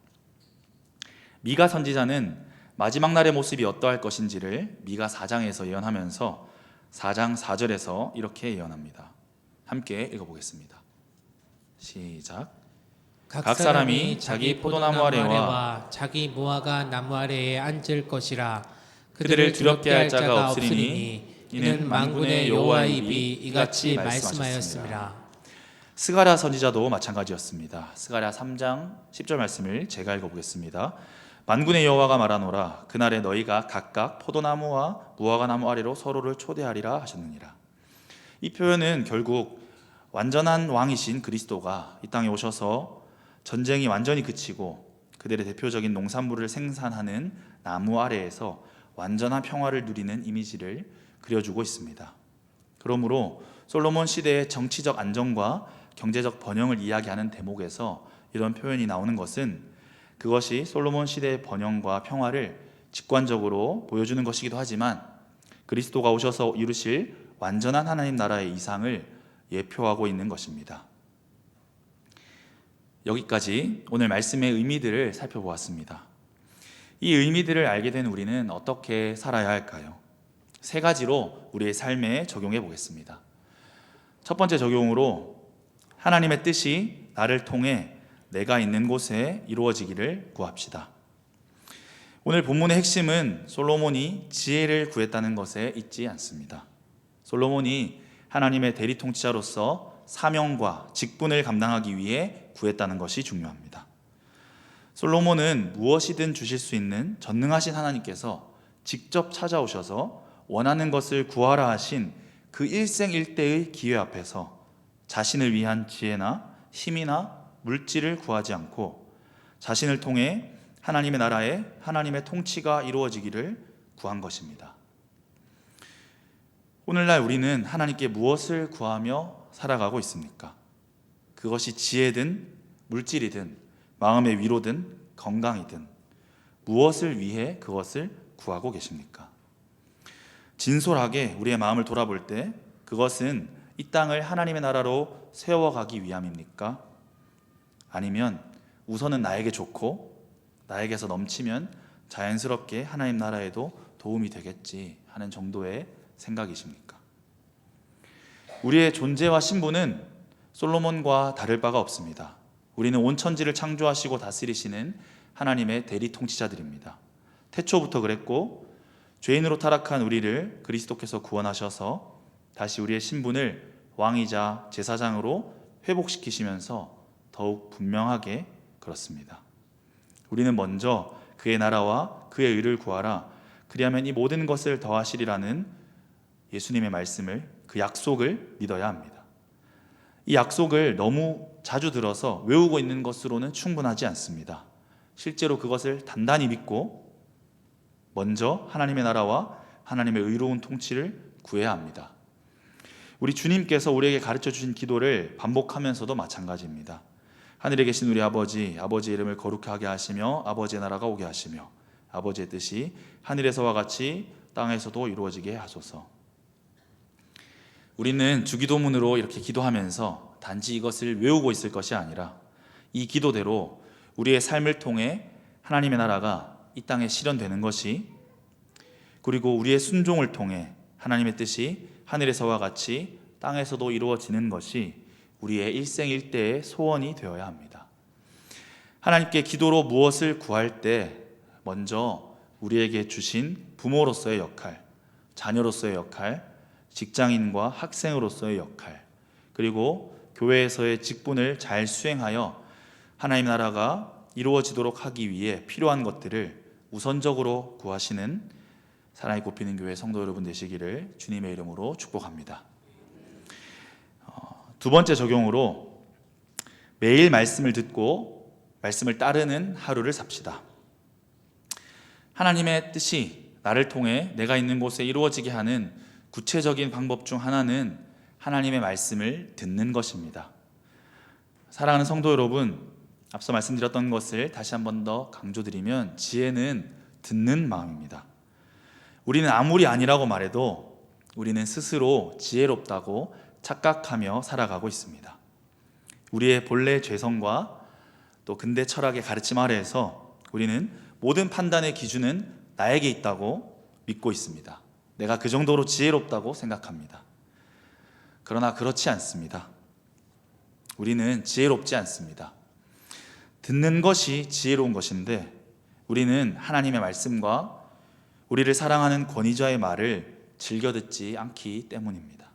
미가 선지자는 마지막 날의 모습이 어떠할 것인지를 미가 4장에서 예언하면서 4장 4절에서 이렇게 예언합니다. 함께 읽어보겠습니다. 시작. 각 사람이 자기 포도나무 아래와 자기 무화과 나무 아래에 앉을 것이라. 그들을 두렵게 할 자가 없으리니 이는 만군의 여호와의 입이 이같이 말씀하였습니다. 스가랴 선지자도 마찬가지였습니다. 스가랴 3장 10절 말씀을 제가 읽어보겠습니다. 만군의 여호와가 말하노라. 그날에 너희가 각각 포도나무와 무화과나무 아래로 서로를 초대하리라 하셨느니라. 이 표현은 결국 완전한 왕이신 그리스도가 이 땅에 오셔서 전쟁이 완전히 그치고 그들의 대표적인 농산물을 생산하는 나무 아래에서 완전한 평화를 누리는 이미지를 그려주고 있습니다. 그러므로 솔로몬 시대의 정치적 안정과 경제적 번영을 이야기하는 대목에서 이런 표현이 나오는 것은 그것이 솔로몬 시대의 번영과 평화를 직관적으로 보여주는 것이기도 하지만 그리스도가 오셔서 이루실 완전한 하나님 나라의 이상을 예표하고 있는 것입니다. 여기까지 오늘 말씀의 의미들을 살펴보았습니다. 이 의미들을 알게 된 우리는 어떻게 살아야 할까요? 세 가지로 우리의 삶에 적용해 보겠습니다. 첫 번째 적용으로 하나님의 뜻이 나를 통해 내가 있는 곳에 이루어지기를 구합시다. 오늘 본문의 핵심은 솔로몬이 지혜를 구했다는 것에 있지 않습니다. 솔로몬이 하나님의 대리 통치자로서 사명과 직분을 감당하기 위해 구했다는 것이 중요합니다. 솔로몬은 무엇이든 주실 수 있는 전능하신 하나님께서 직접 찾아오셔서 원하는 것을 구하라 하신 그 일생일대의 기회 앞에서 자신을 위한 지혜나 힘이나 물질을 구하지 않고 자신을 통해 하나님의 나라에 하나님의 통치가 이루어지기를 구한 것입니다. 오늘날 우리는 하나님께 무엇을 구하며 살아가고 있습니까? 그것이 지혜든 물질이든 마음의 위로든 건강이든 무엇을 위해 그것을 구하고 계십니까? 진솔하게 우리의 마음을 돌아볼 때 그것은 이 땅을 하나님의 나라로 세워가기 위함입니까? 아니면 우선은 나에게 좋고 나에게서 넘치면 자연스럽게 하나님 나라에도 도움이 되겠지 하는 정도의 생각이십니까? 우리의 존재와 신분은 솔로몬과 다를 바가 없습니다. 우리는 온 천지를 창조하시고 다스리시는 하나님의 대리 통치자들입니다. 태초부터 그랬고 죄인으로 타락한 우리를 그리스도께서 구원하셔서 다시 우리의 신분을 왕이자 제사장으로 회복시키시면서 더욱 분명하게 그렇습니다. 우리는 먼저 그의 나라와 그의 의를 구하라. 그리하면 이 모든 것을 더하시리라는 예수님의 말씀을, 그 약속을 믿어야 합니다. 이 약속을 너무 자주 들어서 외우고 있는 것으로는 충분하지 않습니다. 실제로 그것을 단단히 믿고 먼저 하나님의 나라와 하나님의 의로운 통치를 구해야 합니다. 우리 주님께서 우리에게 가르쳐 주신 기도를 반복하면서도 마찬가지입니다. 하늘에 계신 우리 아버지, 아버지의 이름을 거룩하게 하시며 아버지의 나라가 오게 하시며 아버지의 뜻이 하늘에서와 같이 땅에서도 이루어지게 하소서. 우리는 주기도문으로 이렇게 기도하면서 단지 이것을 외우고 있을 것이 아니라 이 기도대로 우리의 삶을 통해 하나님의 나라가 이 땅에 실현되는 것이, 그리고 우리의 순종을 통해 하나님의 뜻이 하늘에서와 같이 땅에서도 이루어지는 것이 우리의 일생일대의 소원이 되어야 합니다. 하나님께 기도로 무엇을 구할 때 먼저 우리에게 주신 부모로서의 역할, 자녀로서의 역할, 직장인과 학생으로서의 역할, 그리고 교회에서의 직분을 잘 수행하여 하나님 나라가 이루어지도록 하기 위해 필요한 것들을 우선적으로 구하시는 사랑이 꼽히는 교회 성도 여러분 되시기를 주님의 이름으로 축복합니다. 두 번째 적용으로 매일 말씀을 듣고 말씀을 따르는 하루를 삽시다. 하나님의 뜻이 나를 통해 내가 있는 곳에 이루어지게 하는 구체적인 방법 중 하나는 하나님의 말씀을 듣는 것입니다. 사랑하는 성도 여러분, 앞서 말씀드렸던 것을 다시 한 번 더 강조드리면 지혜는 듣는 마음입니다. 우리는 아무리 아니라고 말해도 우리는 스스로 지혜롭다고 착각하며 살아가고 있습니다. 우리의 본래 죄성과 또 근대 철학의 가르침 아래에서 우리는 모든 판단의 기준은 나에게 있다고 믿고 있습니다. 내가 그 정도로 지혜롭다고 생각합니다. 그러나 그렇지 않습니다. 우리는 지혜롭지 않습니다. 듣는 것이 지혜로운 것인데 우리는 하나님의 말씀과 우리를 사랑하는 권위자의 말을 즐겨 듣지 않기 때문입니다.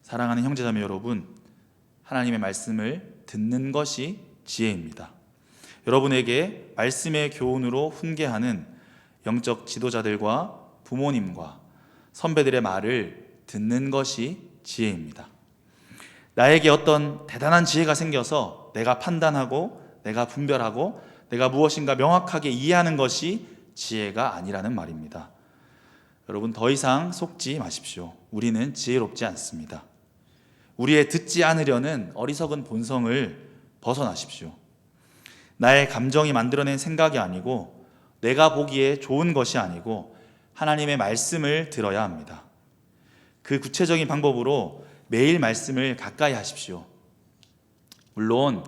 사랑하는 형제자매 여러분, 하나님의 말씀을 듣는 것이 지혜입니다. 여러분에게 말씀의 교훈으로 훈계하는 영적 지도자들과 부모님과 선배들의 말을 듣는 것이 지혜입니다. 나에게 어떤 대단한 지혜가 생겨서 내가 판단하고 내가 분별하고 내가 무엇인가 명확하게 이해하는 것이 지혜가 아니라는 말입니다. 여러분, 더 이상 속지 마십시오. 우리는 지혜롭지 않습니다. 우리의 듣지 않으려는 어리석은 본성을 벗어나십시오. 나의 감정이 만들어낸 생각이 아니고 내가 보기에 좋은 것이 아니고 하나님의 말씀을 들어야 합니다. 그 구체적인 방법으로 매일 말씀을 가까이 하십시오. 물론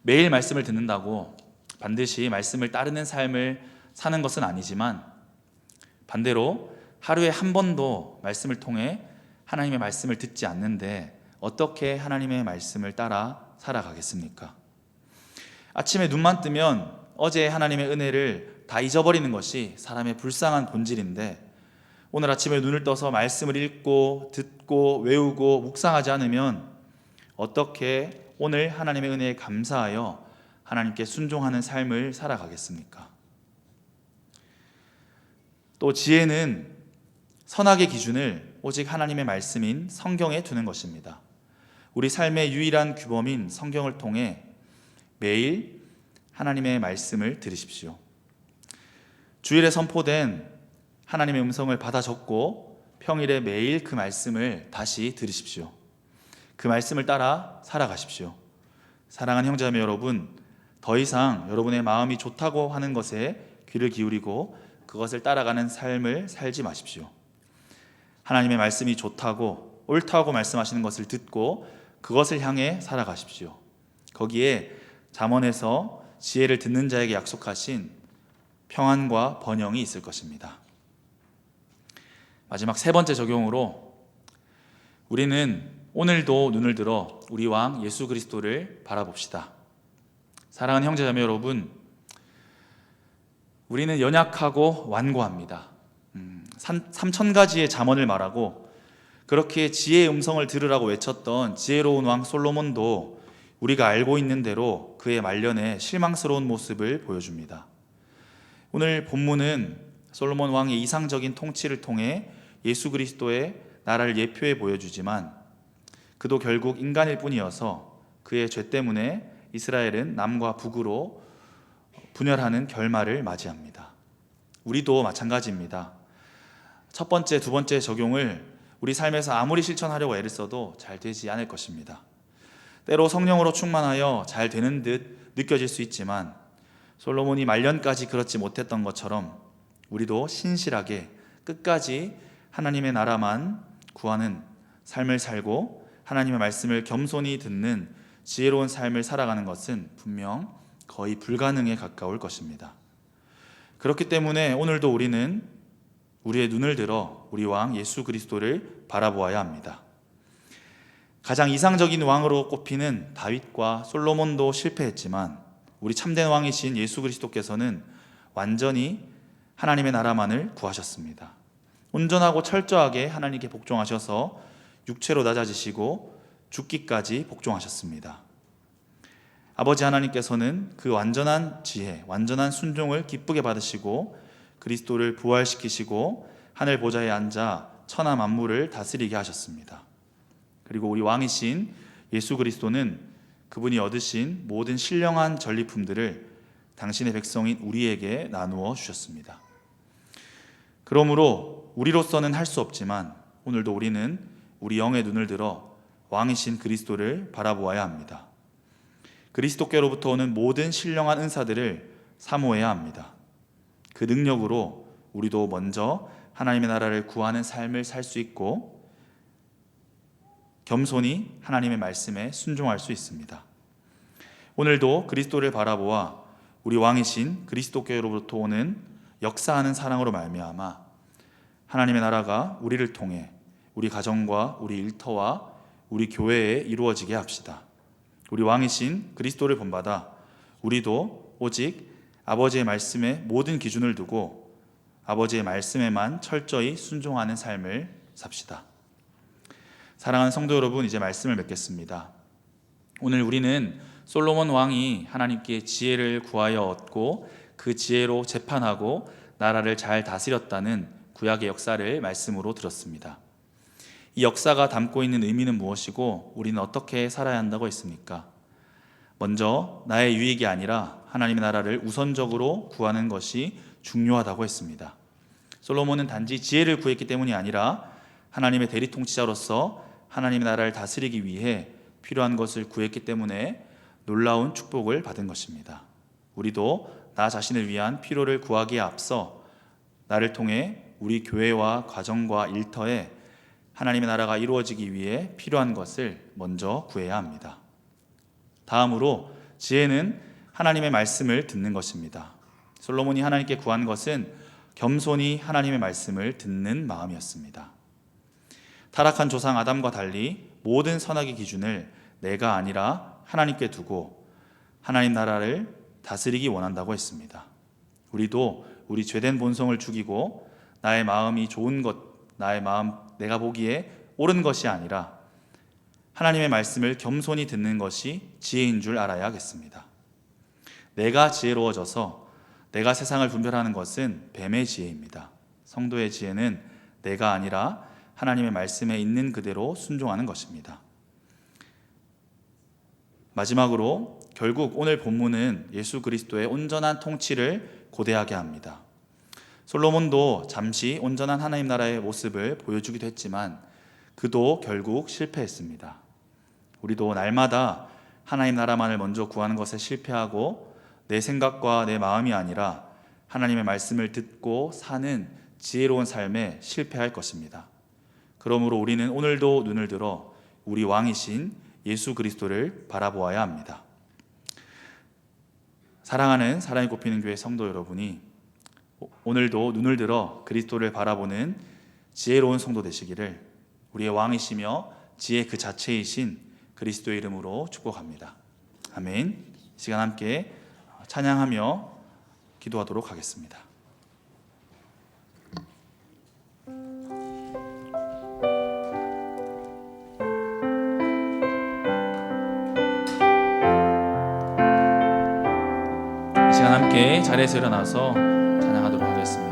매일 말씀을 듣는다고 반드시 말씀을 따르는 삶을 사는 것은 아니지만 반대로 하루에 한 번도 말씀을 통해 하나님의 말씀을 듣지 않는데 어떻게 하나님의 말씀을 따라 살아가겠습니까? 아침에 눈만 뜨면 어제 하나님의 은혜를 다 잊어버리는 것이 사람의 불쌍한 본질인데 오늘 아침에 눈을 떠서 말씀을 읽고 듣고 외우고 묵상하지 않으면 어떻게 오늘 하나님의 은혜에 감사하여 하나님께 순종하는 삶을 살아가겠습니까? 또 지혜는 선악의 기준을 오직 하나님의 말씀인 성경에 두는 것입니다. 우리 삶의 유일한 규범인 성경을 통해 매일 하나님의 말씀을 들으십시오. 주일에 선포된 하나님의 음성을 받아 적고 평일에 매일 그 말씀을 다시 들으십시오. 그 말씀을 따라 살아가십시오. 사랑하는 형제자매 여러분, 더 이상 여러분의 마음이 좋다고 하는 것에 귀를 기울이고 그것을 따라가는 삶을 살지 마십시오. 하나님의 말씀이 좋다고 옳다고 말씀하시는 것을 듣고 그것을 향해 살아가십시오. 거기에 잠언에서 지혜를 듣는 자에게 약속하신 평안과 번영이 있을 것입니다. 마지막 세 번째 적용으로 우리는 오늘도 눈을 들어 우리 왕 예수 그리스도를 바라봅시다. 사랑하는 형제자매 여러분, 우리는 연약하고 완고합니다. 3,000가지의 잠언을 말하고 그렇게 지혜의 음성을 들으라고 외쳤던 지혜로운 왕 솔로몬도 우리가 알고 있는 대로 그의 말년에 실망스러운 모습을 보여줍니다. 오늘 본문은 솔로몬 왕의 이상적인 통치를 통해 예수 그리스도의 나라를 예표해 보여주지만 그도 결국 인간일 뿐이어서 그의 죄 때문에 이스라엘은 남과 북으로 분열하는 결말을 맞이합니다. 우리도 마찬가지입니다. 첫 번째, 두 번째 적용을 우리 삶에서 아무리 실천하려고 애를 써도 잘 되지 않을 것입니다. 때로 성령으로 충만하여 잘 되는 듯 느껴질 수 있지만 솔로몬이 말년까지 그렇지 못했던 것처럼 우리도 신실하게 끝까지 하나님의 나라만 구하는 삶을 살고 하나님의 말씀을 겸손히 듣는 지혜로운 삶을 살아가는 것은 분명 거의 불가능에 가까울 것입니다. 그렇기 때문에 오늘도 우리는 우리의 눈을 들어 우리 왕 예수 그리스도를 바라보아야 합니다. 가장 이상적인 왕으로 꼽히는 다윗과 솔로몬도 실패했지만 우리 참된 왕이신 예수 그리스도께서는 완전히 하나님의 나라만을 구하셨습니다. 온전하고 철저하게 하나님께 복종하셔서 육체로 낮아지시고 죽기까지 복종하셨습니다. 아버지 하나님께서는 그 완전한 지혜, 완전한 순종을 기쁘게 받으시고 그리스도를 부활시키시고 하늘 보좌에 앉아 천하 만물을 다스리게 하셨습니다. 그리고 우리 왕이신 예수 그리스도는 그분이 얻으신 모든 신령한 전리품들을 당신의 백성인 우리에게 나누어 주셨습니다. 그러므로 우리로서는 할 수 없지만 오늘도 우리는 우리 영의 눈을 들어 왕이신 그리스도를 바라보아야 합니다. 그리스도께로부터 오는 모든 신령한 은사들을 사모해야 합니다. 그 능력으로 우리도 먼저 하나님의 나라를 구하는 삶을 살 수 있고 겸손히 하나님의 말씀에 순종할 수 있습니다. 오늘도 그리스도를 바라보아 우리 왕이신 그리스도께로부터 오는 역사하는 사랑으로 말미암아 하나님의 나라가 우리를 통해 우리 가정과 우리 일터와 우리 교회에 이루어지게 합시다. 우리 왕이신 그리스도를 본받아 우리도 오직 아버지의 말씀에 모든 기준을 두고 아버지의 말씀에만 철저히 순종하는 삶을 삽시다. 사랑하는 성도 여러분, 이제 말씀을 맺겠습니다. 오늘 우리는 솔로몬 왕이 하나님께 지혜를 구하여 얻고 그 지혜로 재판하고 나라를 잘 다스렸다는 구약의 역사를 말씀으로 들었습니다. 이 역사가 담고 있는 의미는 무엇이고 우리는 어떻게 살아야 한다고 했습니까? 먼저 나의 유익이 아니라 하나님의 나라를 우선적으로 구하는 것이 중요하다고 했습니다. 솔로몬은 단지 지혜를 구했기 때문이 아니라 하나님의 대리통치자로서 하나님의 나라를 다스리기 위해 필요한 것을 구했기 때문에 놀라운 축복을 받은 것입니다. 우리도 나 자신을 위한 필요를 구하기에 앞서 나를 통해 우리 교회와 가정과 일터에 하나님의 나라가 이루어지기 위해 필요한 것을 먼저 구해야 합니다. 다음으로 지혜는 하나님의 말씀을 듣는 것입니다. 솔로몬이 하나님께 구한 것은 겸손히 하나님의 말씀을 듣는 마음이었습니다. 타락한 조상 아담과 달리 모든 선악의 기준을 내가 아니라 하나님께 두고 하나님 나라를 다스리기 원한다고 했습니다. 우리도 우리 죄된 본성을 죽이고 나의 마음이 좋은 것, 나의 마음 내가 보기에 옳은 것이 아니라 하나님의 말씀을 겸손히 듣는 것이 지혜인 줄 알아야 하겠습니다. 내가 지혜로워져서 내가 세상을 분별하는 것은 뱀의 지혜입니다. 성도의 지혜는 내가 아니라 하나님의 말씀에 있는 그대로 순종하는 것입니다. 마지막으로 결국 오늘 본문은 예수 그리스도의 온전한 통치를 고대하게 합니다. 솔로몬도 잠시 온전한 하나님 나라의 모습을 보여주기도 했지만 그도 결국 실패했습니다. 우리도 날마다 하나님 나라만을 먼저 구하는 것에 실패하고 내 생각과 내 마음이 아니라 하나님의 말씀을 듣고 사는 지혜로운 삶에 실패할 것입니다. 그러므로 우리는 오늘도 눈을 들어 우리 왕이신 예수 그리스도를 바라보아야 합니다. 사랑하는 사랑이 꼽히는 교회 성도 여러분이 오늘도 눈을 들어 그리스도를 바라보는 지혜로운 성도 되시기를 우리의 왕이시며 지혜 그 자체이신 그리스도의 이름으로 축복합니다. 아멘. 이 시간 함께 찬양하며 기도하도록 하겠습니다. 이 시간 함께 자리에서 일어나서 찬양하도록 하겠습니다.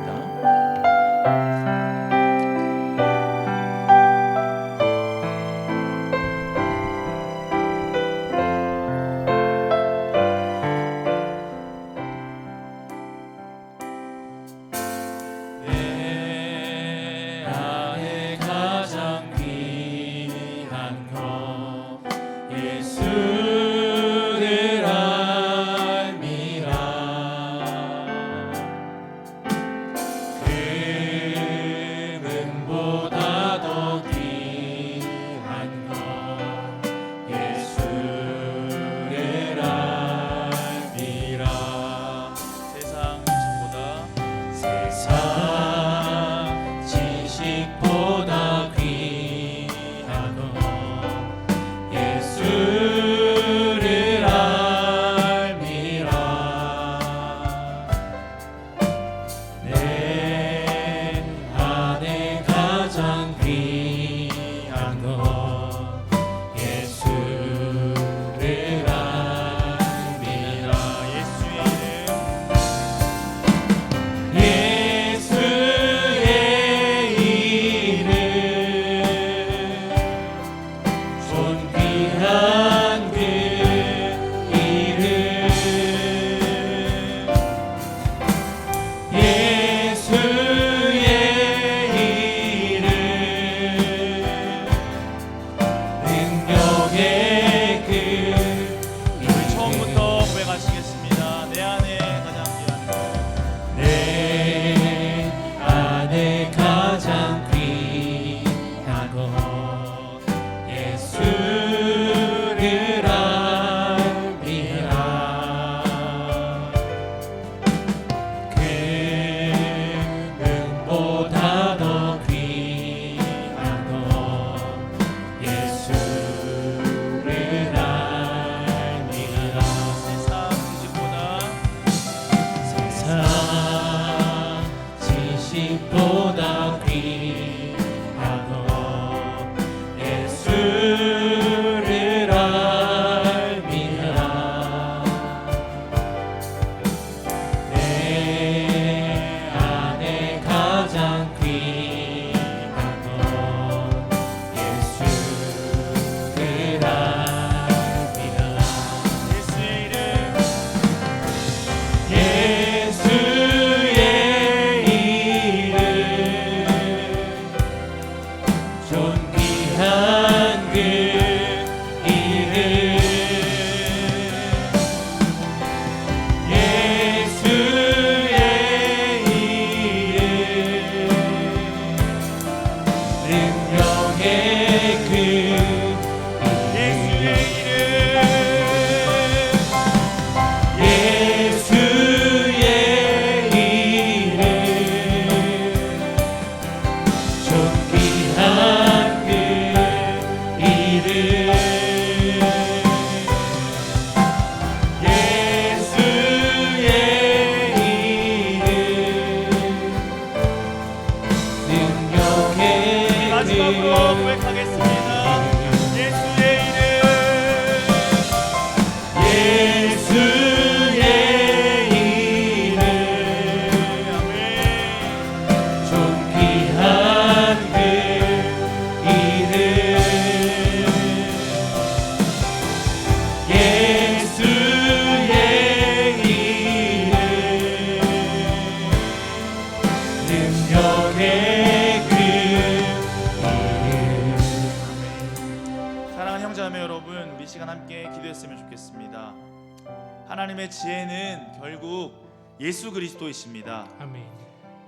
하나님의 지혜는 결국 예수 그리스도이십니다. 아멘.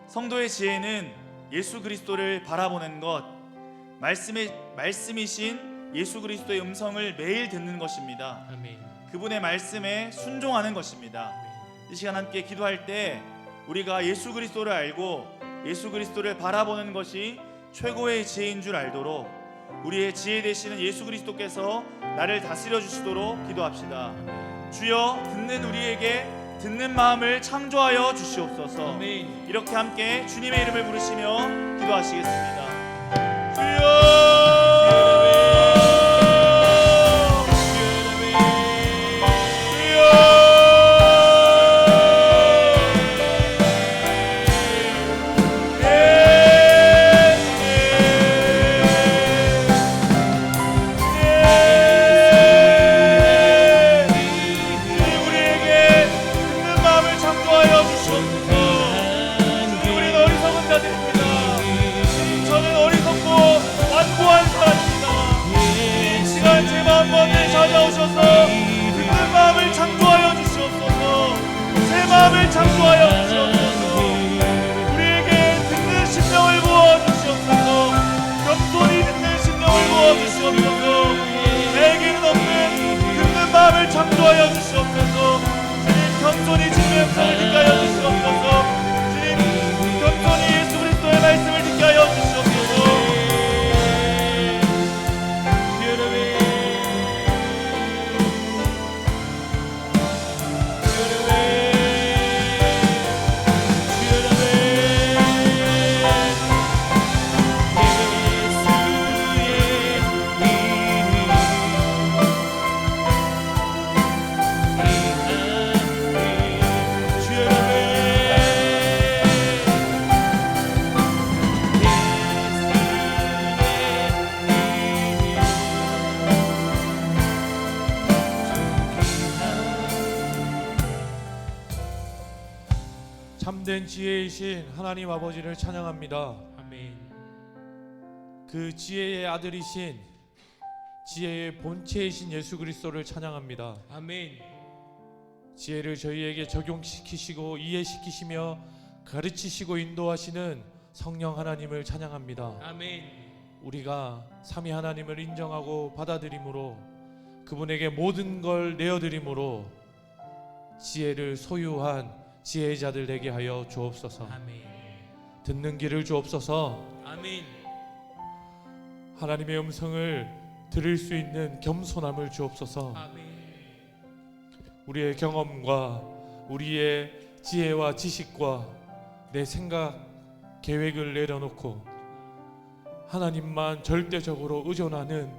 성도의 지혜는 예수 그리스도를 바라보는 것, 말씀이신 예수 그리스도의 음성을 매일 듣는 것입니다. 아멘. 그분의 말씀에 순종하는 것입니다. 이 시간 함께 기도할 때 우리가 예수 그리스도를 알고 예수 그리스도를 바라보는 것이 최고의 지혜인 줄 알도록 우리의 지혜 되시는 예수 그리스도께서 나를 다스려 주시도록 기도합시다. 주여, 듣는 우리에게 듣는 마음을 창조하여 주시옵소서. 아멘. 이렇게 함께 주님의 이름을 부르시며 기도하시겠습니다. 주여, 창조하여 주시옵소서. 우리에게 듣는 심령을 부어 주시옵소서. 겸손히 듣는 심령을 부어 주시옵소서. 내게는 없는 듣는 마음을 창조하여 주시옵소서. 주님, 겸손히 주님의 음성을 듣게 하여 주시옵소서. 주님, 겸손히 예수 그리스도의 말씀을 듣게 하여 주시옵소서. 참된 지혜이신 하나님 아버지를 찬양합니다. 아멘. 그 지혜의 아들이신 지혜의 본체이신 예수 그리스도를 찬양합니다. 아멘. 지혜를 저희에게 적용시키시고 이해시키시며 가르치시고 인도하시는 성령 하나님을 찬양합니다. 아멘. 우리가 삼위 하나님을 인정하고 받아들임으로 그분에게 모든 걸 내어드림으로 지혜를 소유한 지혜자들 되게 하여 주옵소서. 아멘. 듣는 길을 주옵소서. 아멘. 하나님의 음성을 들을 수 있는 겸손함을 주옵소서. 아멘. 우리의 경험과 우리의 지혜와 지식과 내 생각, 계획을 내려놓고 하나님만 절대적으로 의존하는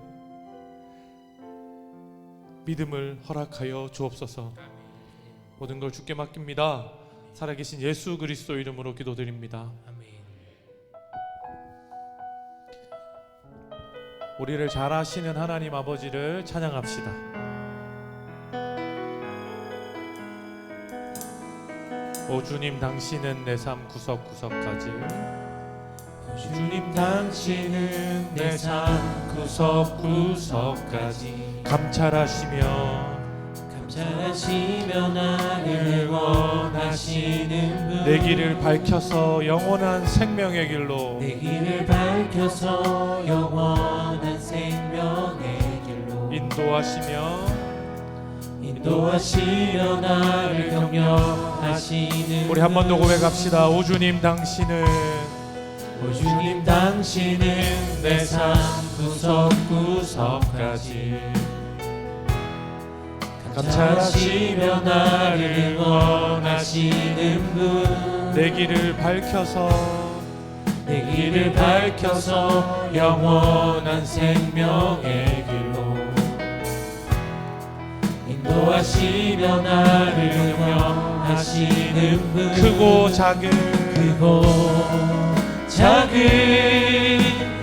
믿음을 허락하여 주옵소서. 모든 걸 주께 맡깁니다. 살아계신 예수 그리스도 이름으로 기도드립니다. 아멘. 우리를 잘 아시는 하나님 아버지를 찬양합시다. 오 주님, 당신은 내 삶 구석구석까지, 주님 당신은 내 삶 구석구석까지 감찰하시며 감찰하시며 나를 원하시는 분, 내 길을 밝혀서 영원한 생명의 길로, 내 길을 밝혀서 영원한 생명의 길로 인도하시며 나를 격려하시는 우리 한 번 더 고백합시다. 오 주님, 당신은 오 주님 당신은 내 삶 구석구석까지 감찰하시며 나를 원하시는 분, 내 길을 밝혀서 영원한 생명의 길로 인도하시며 나를 격려하시는 분, 크고 작은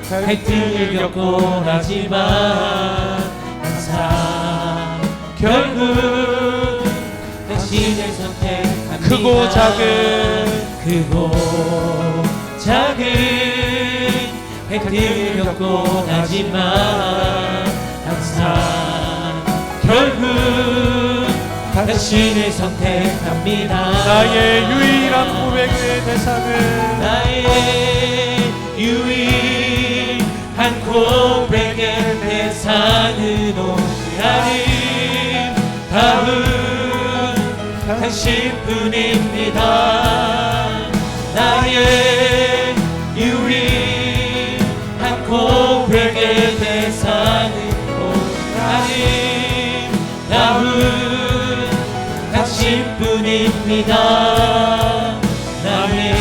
갈등을 겪곤 하지만 항상 결국 당신을 선택합니다. 크고 작은 갈등을 겪곤 하지만 항상 결국 당신을 선택합니다. 나의 유일한 고백의 대상은 나의 유일한 고백의 대상은 오직 아름다운 당신뿐입니다. 나의 유일한 고백의 대상은 오직 아름다운 당신뿐입니다. 나의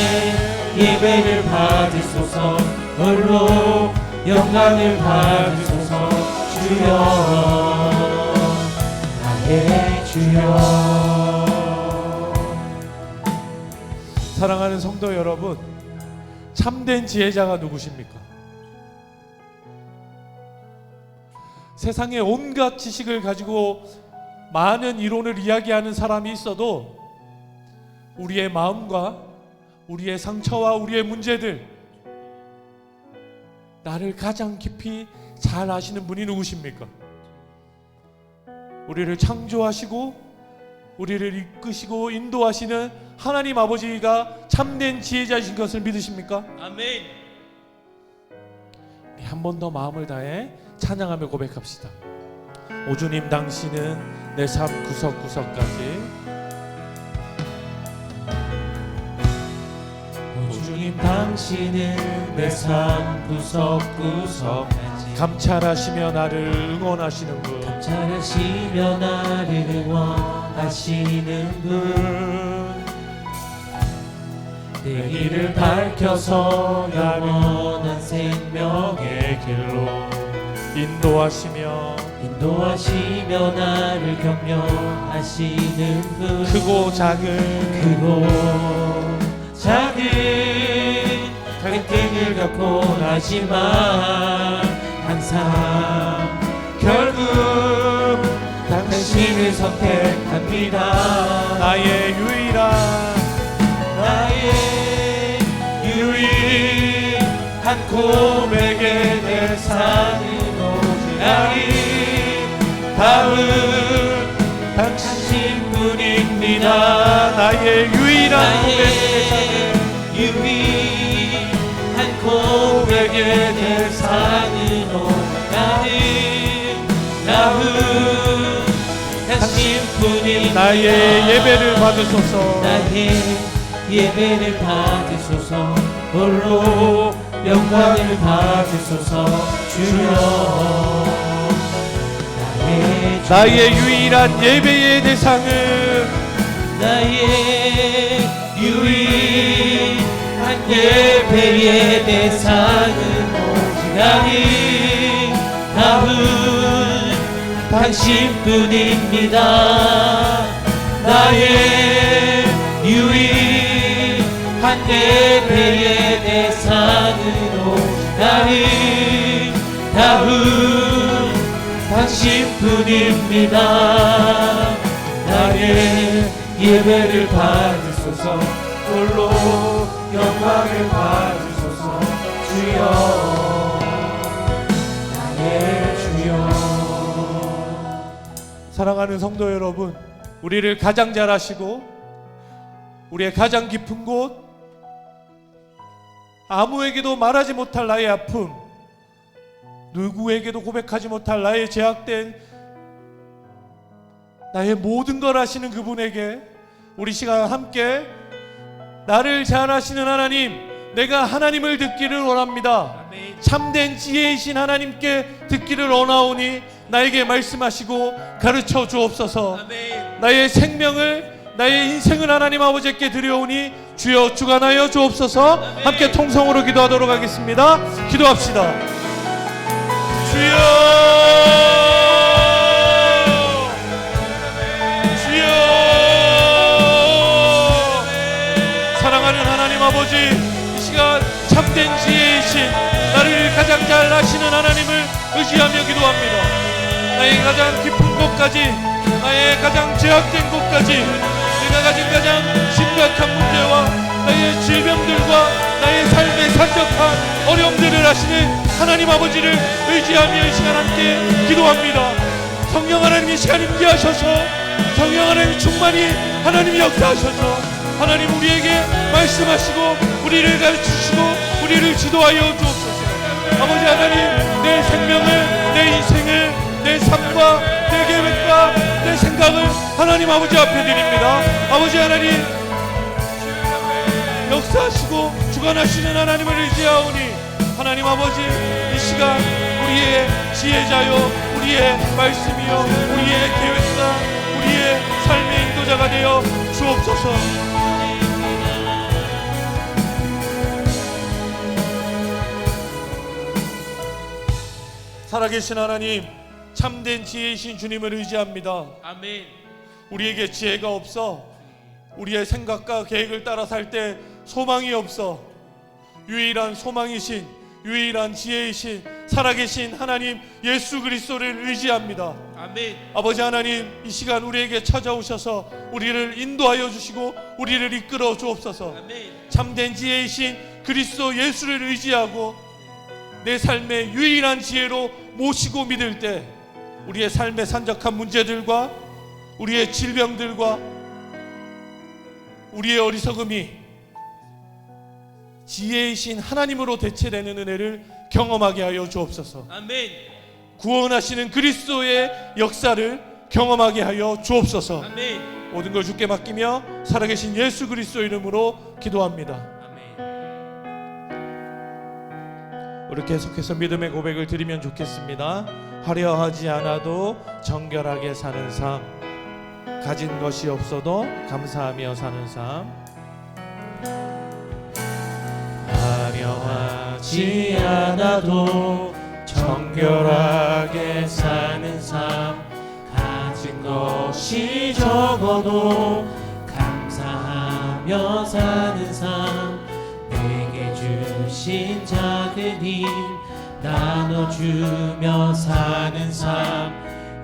예배를 받으소서. 홀로 영광을 받으소서. 주여, 나의 주여. 사랑하는 성도 여러분, 참된 지혜자가 누구십니까? 세상에 온갖 지식을 가지고 많은 이론을 이야기하는 사람이 있어도 우리의 마음과 우리의 상처와 우리의 문제들, 나를 가장 깊이 잘 아시는 분이 누구십니까? 우리를 창조하시고 우리를 이끄시고 인도하시는 하나님 아버지가 참된 지혜자이신 것을 믿으십니까? 아멘. 우리 한 번 더 마음을 다해 찬양하며 고백합시다. 오 주님, 당신은 내 삶 구석구석까지. 오 주님, 당신은 내 삶 구석구석까지 감찰하시며 나를 응원하시는 분. 감찰하시며 나를 응원하시는 분. 내 길을 밝혀서 영원한 생명의 길로 인도하시며 나를 격려하시는 분. 크고 작은 갈등을 겪곤 하지만 항상 결국 당신을 선택합니다. 나의 유일한 고백의 대상은 오직 아름다운 당신뿐입니다. 나의 유일한 고백의 대상은 오직 아름다운 당신뿐입니다. 나의 예배를 받으소서. 나의 예배를 받으소서. 홀로 영광을 받으소서. 주여, 나의 유일한 예배의 대상은 나의 유일한 예배의 대상은 오직 아름다운 당신뿐입니다. 나의 유일한 예배의 대상은 오직 아름다운 당신뿐입니다. 나의 예배를 받으소서. 홀로 영광을 받으소서. 주여, 나의 주여. 사랑하는 성도 여러분, 우리를 가장 잘 아시고 우리의 가장 깊은 곳, 아무에게도 말하지 못할 나의 아픔, 누구에게도 고백하지 못할 나의 제약된 나의 모든 걸 아시는 그분에게 우리 시간 함께 나를 잘 아시는 하나님, 내가 하나님을 듣기를 원합니다. 참된 지혜이신 하나님께 듣기를 원하오니 나에게 말씀하시고 가르쳐 주옵소서. 나의 생명을, 나의 인생을 하나님 아버지께 드려오니 주여 주관하여 주옵소서. 함께 통성으로 기도하도록 하겠습니다. 기도합시다. 주여, 주여. 사랑하는 하나님 아버지, 이 시간 참된 지혜이신 나를 가장 잘 아시는 하나님을 의지하며 기도합니다. 나의 가장 깊은 곳까지, 나의 가장 제약된 곳까지, 내가 가진 가장 심각한 문제와 나의 질병들과 나의 삶의 산적한 어려움들을 아시는 하나님 아버지를 의지하며 이 시간 함께 기도합니다. 성령 하나님, 이 시간 임재하셔서 성령 하나님 충만히 하나님 역사하셔서 하나님 우리에게 말씀하시고 우리를 가르치시고 우리를 지도하여 주옵소서. 아버지 하나님, 내 생명을, 내 인생을, 내 삶과 내 계획과 내 생각을 하나님 아버지 앞에 드립니다. 아버지 하나님, 역사하시고 주관하시는 하나님을 의지하오니 하나님 아버지, 이 시간 우리의 지혜자요, 우리의 말씀이요, 우리의 계획과 우리의 삶의 인도자가 되어 주옵소서. 살아계신 하나님, 참된 지혜이신 주님을 의지합니다. 아멘. 우리에게 지혜가 없어 우리의 생각과 계획을 따라 살 때 소망이 없어 유일한 소망이신, 유일한 지혜이신 살아계신 하나님 예수 그리스도를 의지합니다. 아멘. 아버지 하나님, 이 시간 우리에게 찾아오셔서 우리를 인도하여 주시고 우리를 이끌어 주옵소서. 아멘. 참된 지혜이신 그리스도 예수를 의지하고 내 삶의 유일한 지혜로 모시고 믿을 때 우리의 삶의 산적한 문제들과 우리의 질병들과 우리의 어리석음이 지혜이신 하나님으로 대체되는 은혜를 경험하게 하여 주옵소서. 아멘. 구원하시는 그리스도의 역사를 경험하게 하여 주옵소서. 아멘. 모든 걸 주께 맡기며 살아계신 예수 그리스도 이름으로 기도합니다. 아멘. 우리 계속해서 믿음의 고백을 드리면 좋겠습니다. 화려하지 않아도 정결하게 사는 삶, 가진 것이 없어도 감사하며 사는 삶. 화려하지 않아도 정결하게 사는 삶, 가진 것이 적어도 감사하며 사는 삶, 내게 주신 작은 힘 나눠주며 사는 삶,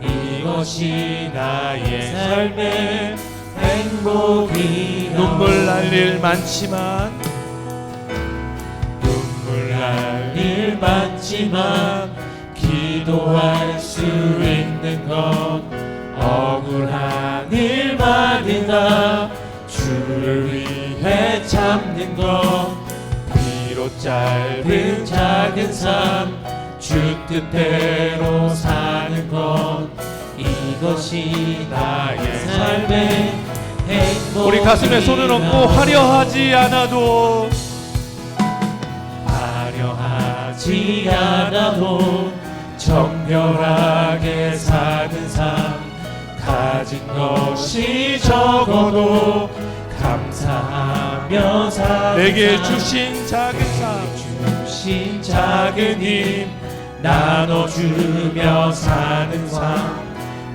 이것이 나의 삶의 행복이라. 눈물 날 일 많지만 일 많지만 기도할 수 있는 것, 억울한 일 많으나 주를 위해 참는 것, 비록 짧은 작은 삶 주 뜻대로 사는 것, 이것이 나의 삶의 행복. 우리 가슴에 손을 얹고 화려하지 않아도 화려하지 않아도 정결하게 사는 삶, 가진 것이 적어도 감사하며 사는 내게 삶, 주신 작은 삶, 주신 작은 힘 나눠주며 사는 삶,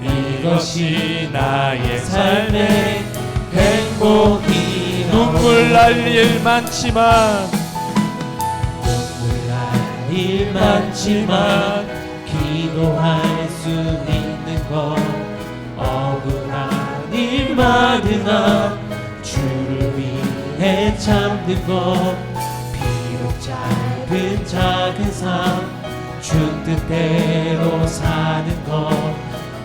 이것이 나의 삶의 행복이라. 눈물 날 일 많지만 일 많지만 기도할 수 있는 것, 억울한 일 많으나 주를 위해 참는 것, 비록 짧은 작은 삶 주 뜻대로 사는 것,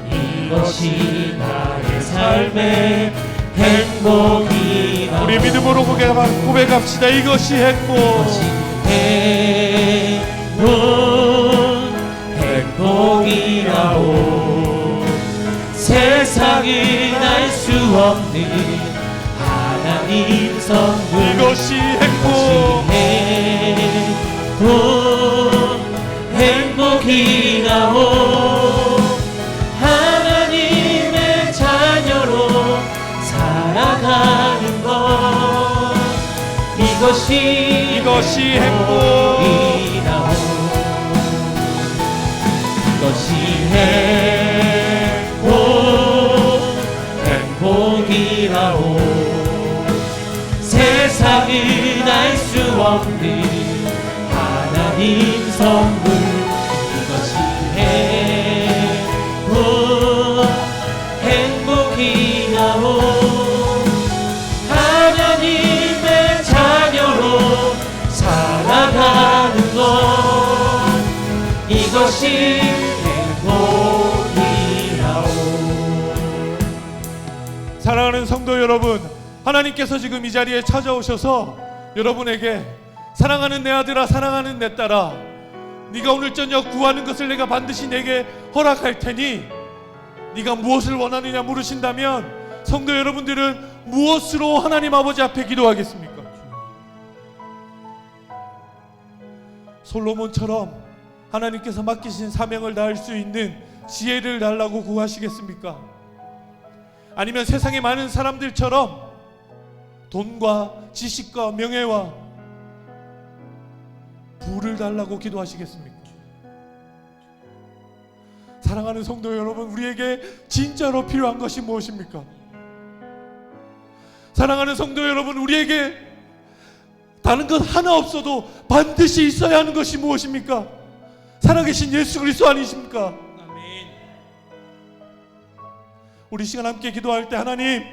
이것이 나의 삶의 행복이라. 우리 믿음으로 고백합시다. 이것이 행복. 행복이라오. 세상이 알 수 없는 하나님 선물, 이것이 행복. 행복이라오. 하나님의 자녀로 살아가는 것, 이것이 행복이라오. 이것이 행복이라오. 세상은 알 수 없는 하나님 선물, 이것이 행복이라오. 하나님의 자녀로 살아가는 것, 이것이 행복이라오. 성도 여러분, 하나님께서 지금 이 자리에 찾아오셔서 여러분에게 사랑하는 내 아들아, 사랑하는 내 딸아, 네가 오늘 저녁 구하는 것을 내가 반드시 내게 허락할 테니 네가 무엇을 원하느냐 물으신다면 성도 여러분들은 무엇으로 하나님 아버지 앞에 기도하겠습니까? 솔로몬처럼 하나님께서 맡기신 사명을 다할 수 있는 지혜를 달라고 구하시겠습니까? 아니면 세상의 많은 사람들처럼 돈과 지식과 명예와 부를 달라고 기도하시겠습니까? 사랑하는 성도 여러분, 우리에게 진짜로 필요한 것이 무엇입니까? 사랑하는 성도 여러분, 우리에게 다른 것 하나 없어도 반드시 있어야 하는 것이 무엇입니까? 살아계신 예수 그리스도 아니십니까? 아멘. 우리 시간 함께 기도할 때 하나님,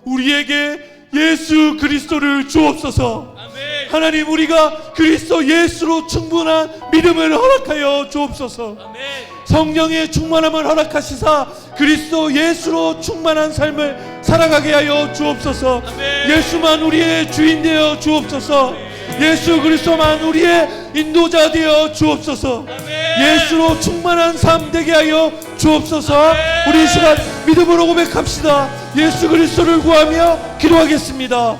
우리에게 예수 그리스도를 주옵소서. 아멘. 하나님, 우리가 그리스도 예수로 충분한 믿음을 허락하여 주옵소서. 아멘. 성령의 충만함을 허락하시사 그리스도 예수로 충만한 삶을 살아가게 하여 주옵소서. 아멘. 예수만 우리의 주인 되어 주옵소서. 예수 그리스도만 우리의 인도자 되어 주옵소서. 예수로 충만한 삶 되게 하여 주옵소서. 우리 이 시간 믿음으로 고백합시다. 예수 그리스도를 구하며 기도하겠습니다.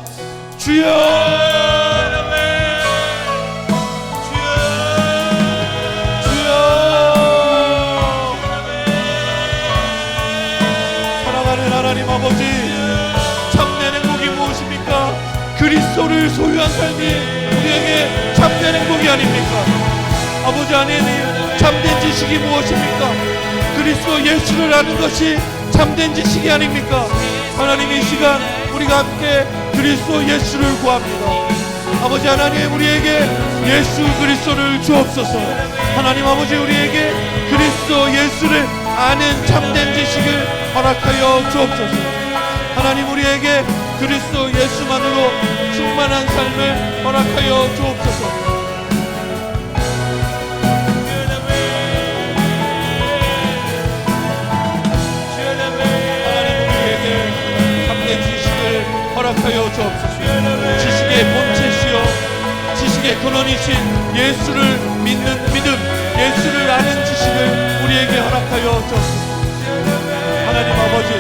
주여, 하나님 아버지, 참된 행복이 무엇입니까? 그리스도를 소유한 삶이 우리에게 참된 행복이 아닙니까? 아버지, 하나님, 참된 지식이 무엇입니까? 그리스도 예수를 아는 것이 참된 지식이 아닙니까? 하나님, 이 시간 우리가 함께 그리스도 예수를 구합니다. 아버지 하나님, 우리에게 예수 그리스도를 주옵소서. 하나님 아버지, 우리에게 그리스도 예수를 아는 참된 지식을 허락하여 주옵소서. 하나님, 우리에게 그리스도 예수만으로 충만한 삶을 허락하여 주옵소서. 하나님, 우리에게 참된 지식을 허락하여 주옵소서. 지식의 본체시여 지식의 근원이신 예수를 믿는 믿음, 예수를 아는 지식을 우리에게 허락하여 주옵소서. 하나님 아버지,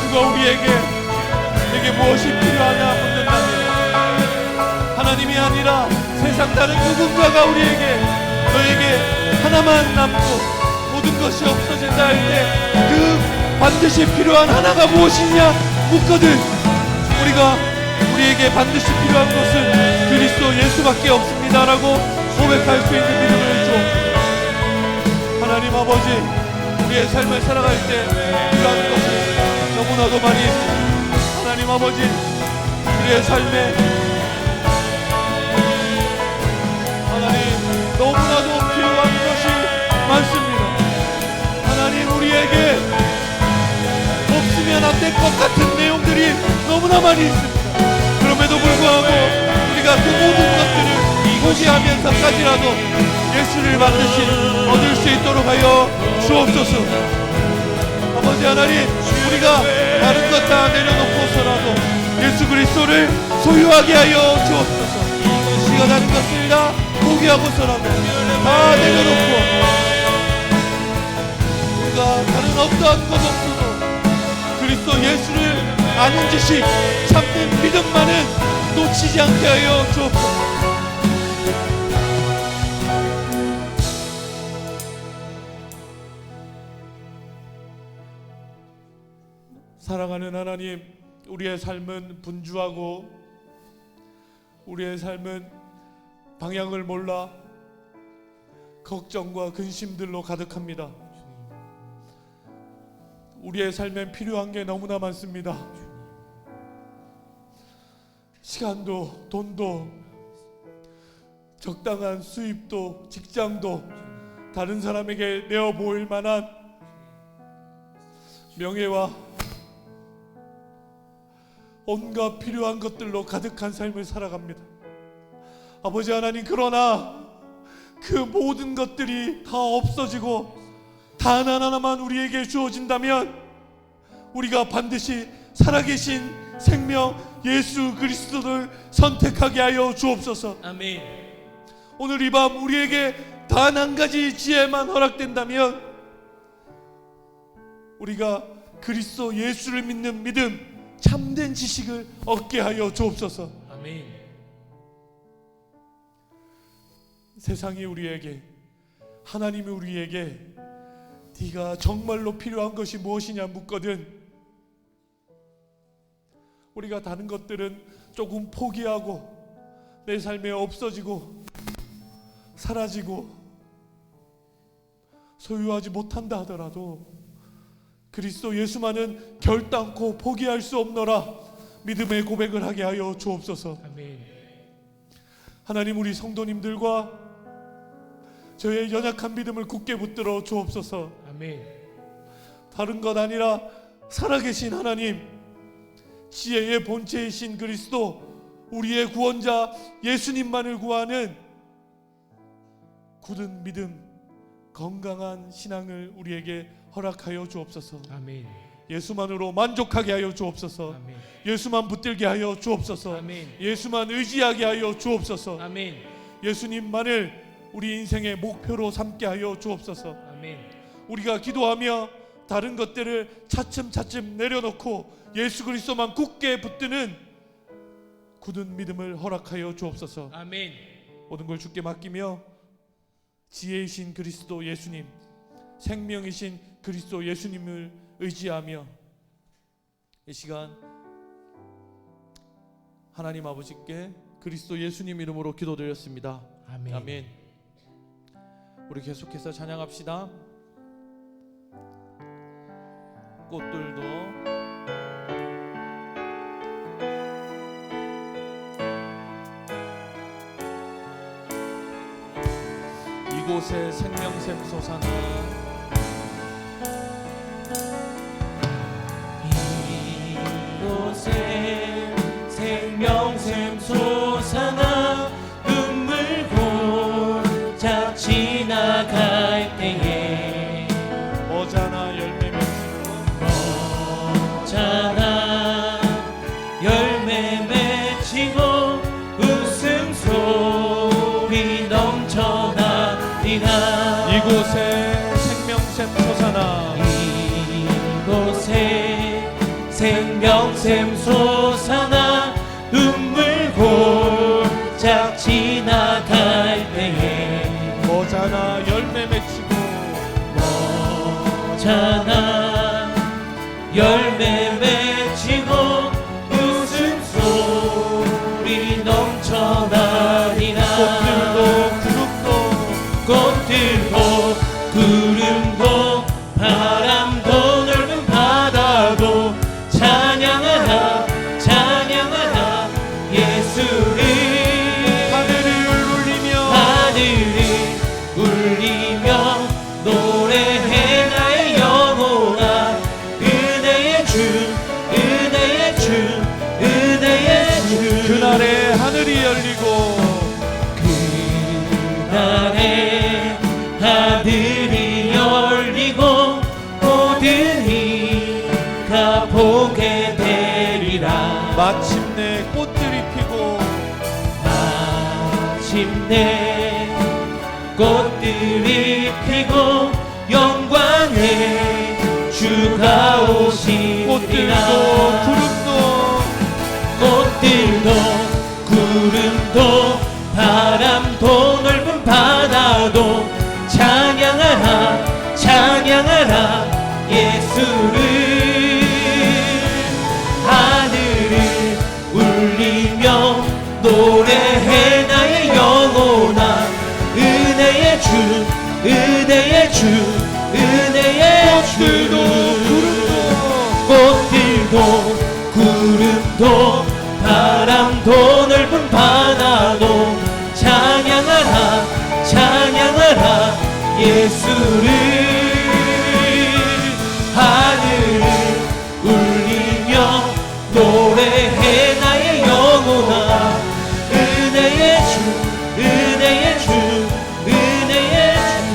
누가 우리에게 내게 무엇이 필요하냐 묻는다면 하나님이 아니라 세상 다른 누군가가 우리에게 너에게 하나만 남고 모든 것이 없어진다 할 때 그 반드시 필요한 하나가 무엇이냐 묻거든 우리에게 반드시 필요한 것은 그리스도 예수밖에 없습니다라고 고백할 수 있는 믿음을 주옵소서. 하나님 아버지, 우리의 삶을 살아갈 때 필요한 것이 너무나도 많이 있습니다. 하나님 아버지, 우리의 삶에 하나님 너무나도 필요한 것이 많습니다. 하나님, 우리에게 없으면 안 될 것 같은 내용들이 너무나 많이 있습니다. 그럼에도 불구하고 우리가 그 모든 것들을 고지하면서까지라도 예수를 반드시 얻을 수 있도록 하여 주옵소서. 아버지 하나님, 우리가 다른 것 다 내려놓고서라도 예수 그리스도를 소유하게 하여 주옵소서. 우리가 다른 것을 다 포기하고서라도 다 내려놓고 우리가 다른 어떠한 것 없어도 그리스도 예수를 아는 지식, 참된 믿음만은 놓치지 않게 하여 주옵소서. 사랑하는 하나님, 우리의 삶은 분주하고 우리의 삶은 방향을 몰라 걱정과 근심들로 가득합니다. 우리의 삶엔 필요한 게 너무나 많습니다. 시간도, 돈도, 적당한 수입도, 직장도, 다른 사람에게 내어 보일 만한 명예와 온갖 필요한 것들로 가득한 삶을 살아갑니다. 아버지 하나님, 그러나 그 모든 것들이 다 없어지고 단 하나만 우리에게 주어진다면 우리가 반드시 살아계신 생명 예수 그리스도를 선택하게 하여 주옵소서. 아멘. 오늘 이 밤 우리에게 단 한 가지 지혜만 허락된다면 우리가 그리스도 예수를 믿는 믿음, 참된 지식을 얻게 하여 주옵소서. 아멘. 세상이 우리에게, 하나님이 우리에게 네가 정말로 필요한 것이 무엇이냐 묻거든 우리가 다른 것들은 조금 포기하고 내 삶에 없어지고 사라지고 소유하지 못한다 하더라도 그리스도 예수만은 결단코 포기할 수 없노라 믿음의 고백을 하게 하여 주옵소서. 아멘. 하나님, 우리 성도님들과 저의 연약한 믿음을 굳게 붙들어 주옵소서. 아멘. 다른 것 아니라 살아계신 하나님, 지혜의 본체이신 그리스도, 우리의 구원자 예수님만을 구하는 굳은 믿음, 건강한 신앙을 우리에게 허락하여 주옵소서. 아멘. 예수만으로 만족하게 하여 주옵소서. 아멘. 예수만 붙들게 하여 주옵소서. 아멘. 예수만 의지하게 하여 주옵소서. 아멘. 예수님만을 우리 인생의 목표로 삼게 하여 주옵소서. 아멘. 우리가 기도하며 다른 것들을 차츰차츰 내려놓고 예수 그리스도만 굳게 붙드는 굳은 믿음을 허락하여 주옵소서. 아멘. 모든 걸 주께 맡기며 지혜이신 그리스도 예수님, 생명이신 그리스도 예수님을 의지하며 이 시간 하나님 아버지께 그리스도 예수님 이름으로 기도드렸습니다. 아멘. 아멘. 우리 계속해서 찬양합시다. 꽃들도 이곳에 생명샘 솟아나 이곳에 생명샘 솟아나 눈물 고작 지나갈 때에 어자나 열매 맺히고 자나 열매 맺히고 웃음소리 넘쳐나리라. 이곳에 생명샘 솟아나 이곳에 생명샘 솟아나 눈물 고작 지나갈 때에 어자나 열매 맺히고 자나 열매 맺히고 웃음소리 넘쳐나리라. 꽃들도 구름도 바람도 넓은 바다도 찬양하라 찬양하라 예수를. 하늘을 울리며 노래해 나의 영혼아. 은혜의 주 은혜의 주 은혜의 주. 그날에 하늘이 열리고 그날에 하늘이 열리고 모든 이가 보게 되리라. 마침내 꽃들이 피고 마침내 꽃들이 피고 영광의 주가 오시리라. 꽃들도 구름도 바람도 넓은 바다도 찬양하라 찬양하라 예수를. 하늘을 울리며 노래해 나의 영혼아. 은혜의 주 은혜의 주 은혜의 주. 꽃들도 구름도 바람도 넓은 바다도 찬양하라 찬양하라 예수를. 하늘을 울리며 노래해 나의 영혼아. 은혜의 주 은혜의 주 은혜의 주.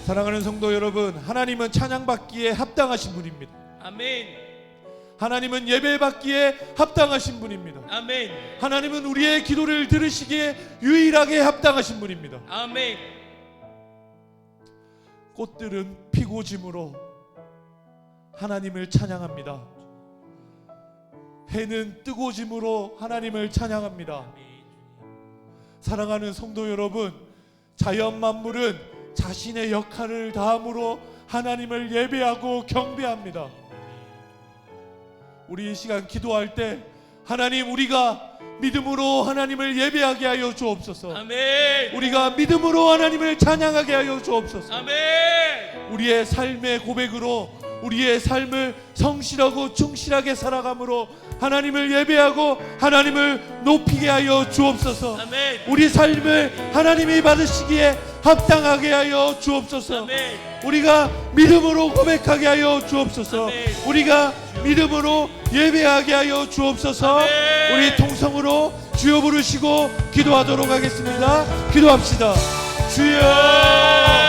사랑하는 성도 여러분, 하나님은 찬양받기에 합당하신 분입니다. 아멘. 하나님은 예배받기에 합당하신 분입니다. 아멘. 하나님은 우리의 기도를 들으시기에 유일하게 합당하신 분입니다. 아멘. 꽃들은 피고 짐으로 하나님을 찬양합니다. 해는 뜨고 짐으로 하나님을 찬양합니다. 사랑하는 성도 여러분, 자연 만물은 자신의 역할을 다함으로 하나님을 예배하고 경배합니다. 우리 이 시간 기도할 때 하나님, 우리가 믿음으로 하나님을 예배하게 하여 주옵소서. 아멘. 우리가 믿음으로 하나님을 찬양하게 하여 주옵소서. 아멘. 우리의 삶의 고백으로 우리의 삶을 성실하고 충실하게 살아감으로 하나님을 예배하고 하나님을 높이게 하여 주옵소서. 아멘. 우리 삶을 하나님이 받으시기에 합당하게 하여 주옵소서. 아멘. 우리가 믿음으로 고백하게 하여 주옵소서. 아멘. 우리가 믿음으로 예배하게 하여 주옵소서. 아멘. 우리 통성으로 주여 부르시고 기도하도록 하겠습니다. 기도합시다. 주여.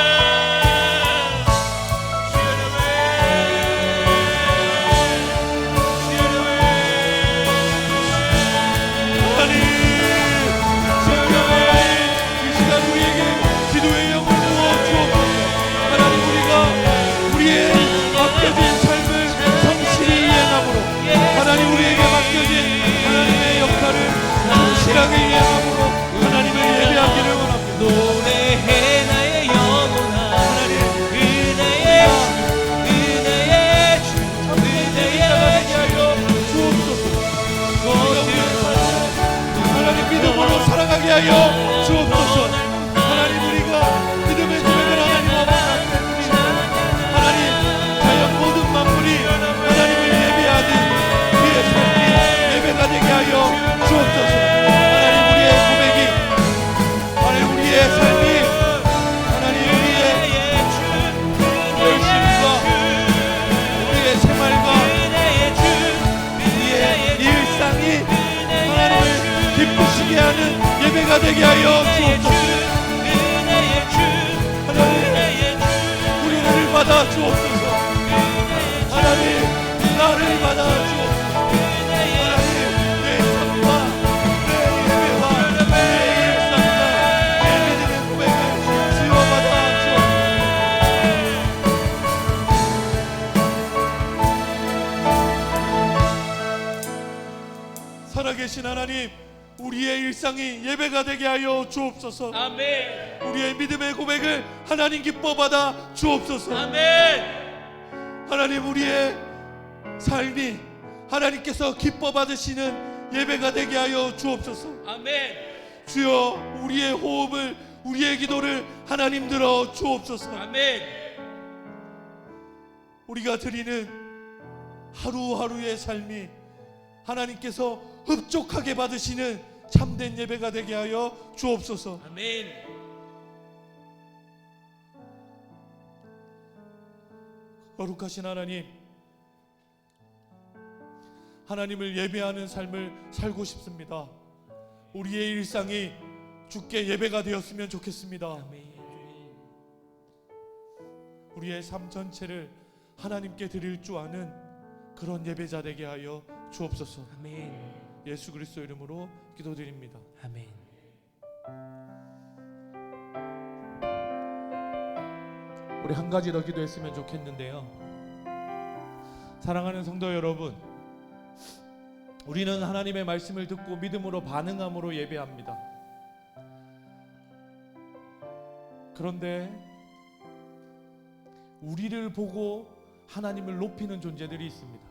하나님을 예배하기를 원합니다. 노래해 나의 영혼아 은혜의 주 은혜의 주 하나님 믿음으로 살아가게 하여 주옵소서. 하나님, 우리가 믿음의 고백을 하나님 앞에 하나님, 자연 모든 만물이 하나님을 예배하듯 우리의 삶이 예배가 되게 하여 주옵소서. 우리의 삶이 하나님, 우리의 열심과 우리의 생활과 우리의 일상이 하나님을 기쁘시게 하는 예배가 되게 하여 주옵소서. 하나님, 우리를 받아 주옵소서. 하나님, 나를 받아 주옵소서. 하나님, 내 삶과 내 예배와 내 일상과 내 믿음의 고백을 지어받아 주옵소서. 살아계신 하나님, 우리의 일상이 예배가 되게 하여 주옵소서. 아멘. 우리의 믿음의 고백을 하나님 기뻐 받아 주옵소서. 아멘. 하나님, 우리의 삶이 하나님께서 기뻐 받으시는 예배가 되게 하여 주옵소서. 아멘. 주여, 우리의 호흡을, 우리의 기도를 하나님 들어 주옵소서. 아멘. 우리가 드리는 하루하루의 삶이 하나님께서 흡족하게 받으시는 참된 예배가 되게 하여 주옵소서. 아멘. 거룩하신 하나님, 하나님을 예배하는 삶을 살고 싶습니다. 우리의 일상이 주께 예배가 되었으면 좋겠습니다. 아멘. 우리의 삶 전체를 하나님께 드릴 줄 아는 그런 예배자 되게 하여 주옵소서. 아멘. 예수 그리스도 이름으로 기도드립니다. 아멘. 우리 한 가지 더 기도했으면 좋겠는데요. 사랑하는 성도 여러분, 우리는 하나님의 말씀을 듣고 믿음으로 반응함으로 예배합니다. 그런데 우리를 보고 하나님을 높이는 존재들이 있습니다.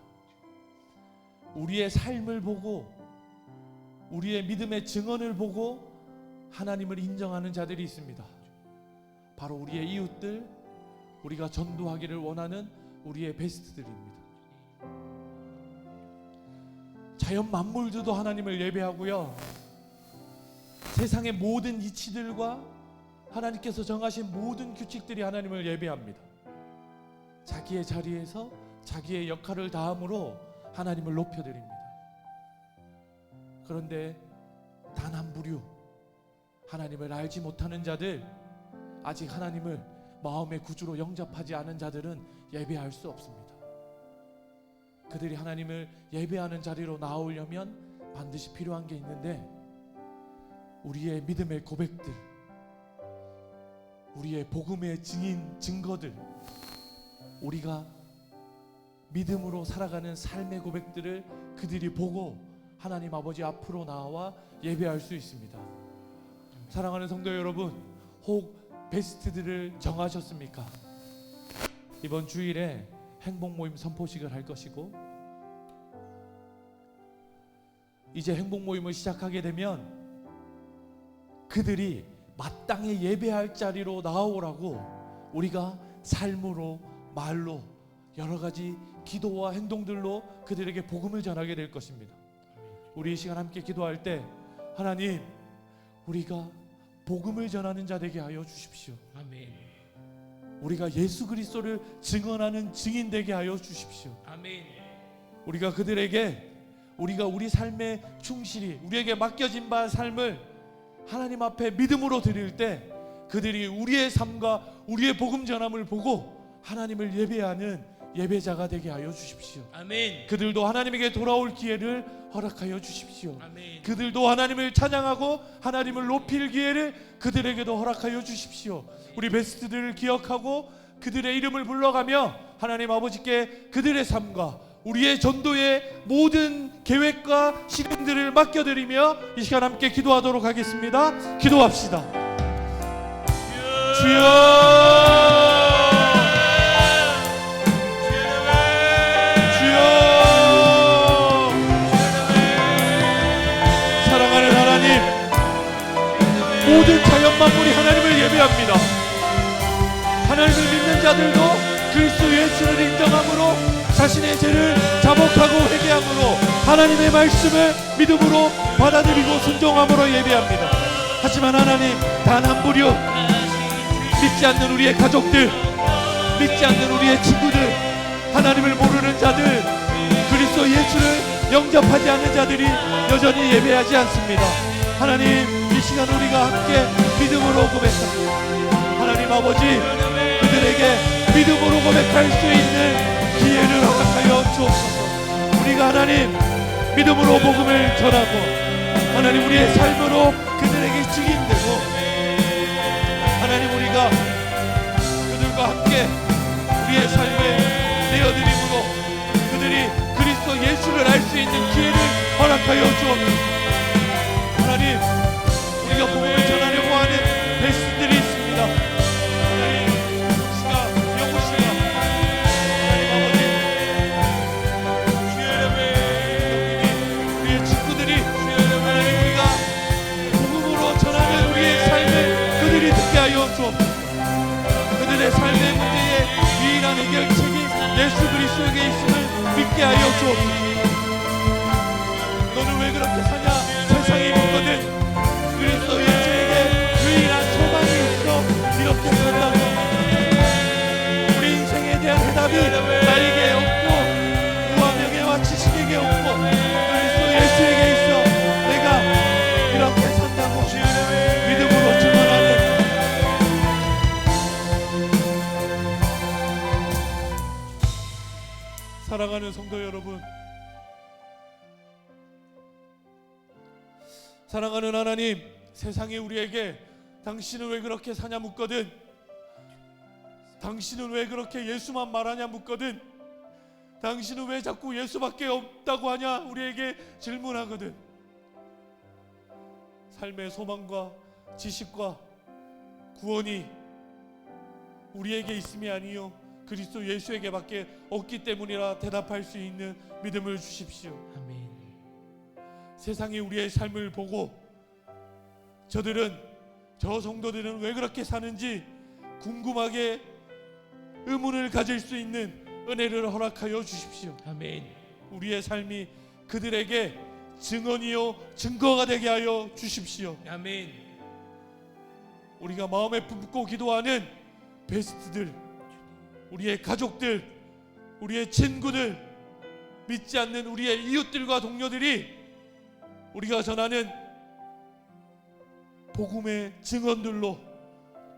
우리의 삶을 보고, 우리의 믿음의 증언을 보고 하나님을 인정하는 자들이 있습니다. 바로 우리의 이웃들, 우리가 전도하기를 원하는 우리의 베스트들입니다. 자연 만물들도 하나님을 예배하고요, 세상의 모든 이치들과 하나님께서 정하신 모든 규칙들이 하나님을 예배합니다. 자기의 자리에서 자기의 역할을 다함으로 하나님을 높여드립니다. 그런데 단 한 부류, 하나님을 알지 못하는 자들, 아직 하나님을 마음의 구주로 영접하지 않은 자들은 예배할 수 없습니다. 그들이 하나님을 예배하는 자리로 나오려면 반드시 필요한 게 있는데, 우리의 믿음의 고백들, 우리의 복음의 증거들, 우리가 믿음으로 살아가는 삶의 고백들을 그들이 보고 하나님 아버지 앞으로 나와 예배할 수 있습니다. 사랑하는 성도 여러분, 혹 베스트들을 정하셨습니까? 이번 주일에 행복 모임 선포식을 할 것이고, 이제 행복 모임을 시작하게 되면 그들이 마땅히 예배할 자리로 나오라고 우리가 삶으로, 말로, 여러 가지 기도와 행동들로 그들에게 복음을 전하게 될 것입니다. 우리 이 시간 함께 기도할 때, 하나님, 우리가 복음을 전하는 자 되게 하여 주십시오. 아멘. 우리가 예수 그리스도를 증언하는 증인 되게 하여 주십시오. 아멘. 우리가 그들에게, 우리가 우리 삶에 충실히 우리에게 맡겨진 바 삶을 하나님 앞에 믿음으로 드릴 때, 그들이 우리의 삶과 우리의 복음 전함을 보고 하나님을 예배하는 예배자가 되게 하여 주십시오. 아멘. 그들도 하나님에게 돌아올 기회를 허락하여 주십시오. 아멘. 그들도 하나님을 찬양하고 하나님을 높일 기회를 그들에게도 허락하여 주십시오. 우리 베스트들을 기억하고 그들의 이름을 불러가며 하나님 아버지께 그들의 삶과 우리의 전도의 모든 계획과 실행들을 맡겨드리며 이 시간 함께 기도하도록 하겠습니다. 기도합시다. 주여, 모든 자연 만물이 하나님을 예배합니다. 하나님을 믿는 자들도 그리스도 예수를 인정함으로 자신의 죄를 자복하고 회개함으로 하나님의 말씀을 믿음으로 받아들이고 순종함으로 예배합니다. 하지만 하나님, 단 한 부류 믿지 않는 우리의 가족들, 믿지 않는 우리의 친구들, 하나님을 모르는 자들, 그리스도 예수를 영접하지 않는 자들이 여전히 예배하지 않습니다. 하나님, 이 시간 우리가 함께 믿음으로 고백합니다. 하나님 아버지, 그들에게 믿음으로 고백할 수 있는 기회를 허락하여 주옵소서. 우리가 하나님 믿음으로 복음을 전하고 하나님 우리의 삶으로 그들에게 증인되고, 하나님 우리가 그들과 함께 우리의 삶을 내어드림으로 그들이 그리스도 예수를 알 수 있는 기회를 허락하여 주옵소서. 하나님, 우리가 복음을 전하려고 하는 베스트들이 있습니다. 하나님, 씨가, 영우 씨가, 하나님 아버지, 주여 여러분, 우리의 친구들이, 주여 여러분, 하나님 우리가 복음으로 전하는 우리의 삶을 그들이 듣게 하여 주옵소서. 그들의 삶의 문제에 유일한 해결책이 예수 그리스도에게 있음을 믿게 하여 주옵소서. 너는 왜 그렇게 사냐? 세상이 묻거든. 그리스도 예수에게 유일한 소망이 있어 이렇게 산다고. 우리 인생에 대한 해답이 나에게 없고 부와 명예와 지식에게 없고 그리스도 예수에게 있어 내가 이렇게 산다고 믿음으로 증언하는 사랑하는 성도 여러분, 사랑하는 하나님, 세상이 우리에게 당신은 왜 그렇게 사냐 묻거든, 당신은 왜 그렇게 예수만 말하냐 묻거든, 당신은 왜 자꾸 예수밖에 없다고 하냐 우리에게 질문하거든. 삶의 소망과 지식과 구원이 우리에게 있음이 아니요 그리스도 예수에게밖에 없기 때문이라 대답할 수 있는 믿음을 주십시오. 아멘. 세상이 우리의 삶을 보고 저 성도들은 왜 그렇게 사는지 궁금하게 의문을 가질 수 있는 은혜를 허락하여 주십시오. 아멘. 우리의 삶이 그들에게 증언이요 증거가 되게 하여 주십시오. 아멘. 우리가 마음에 품고 기도하는 베스트들, 우리의 가족들, 우리의 친구들, 믿지 않는 우리의 이웃들과 동료들이 우리가 전하는 복음의 증언들로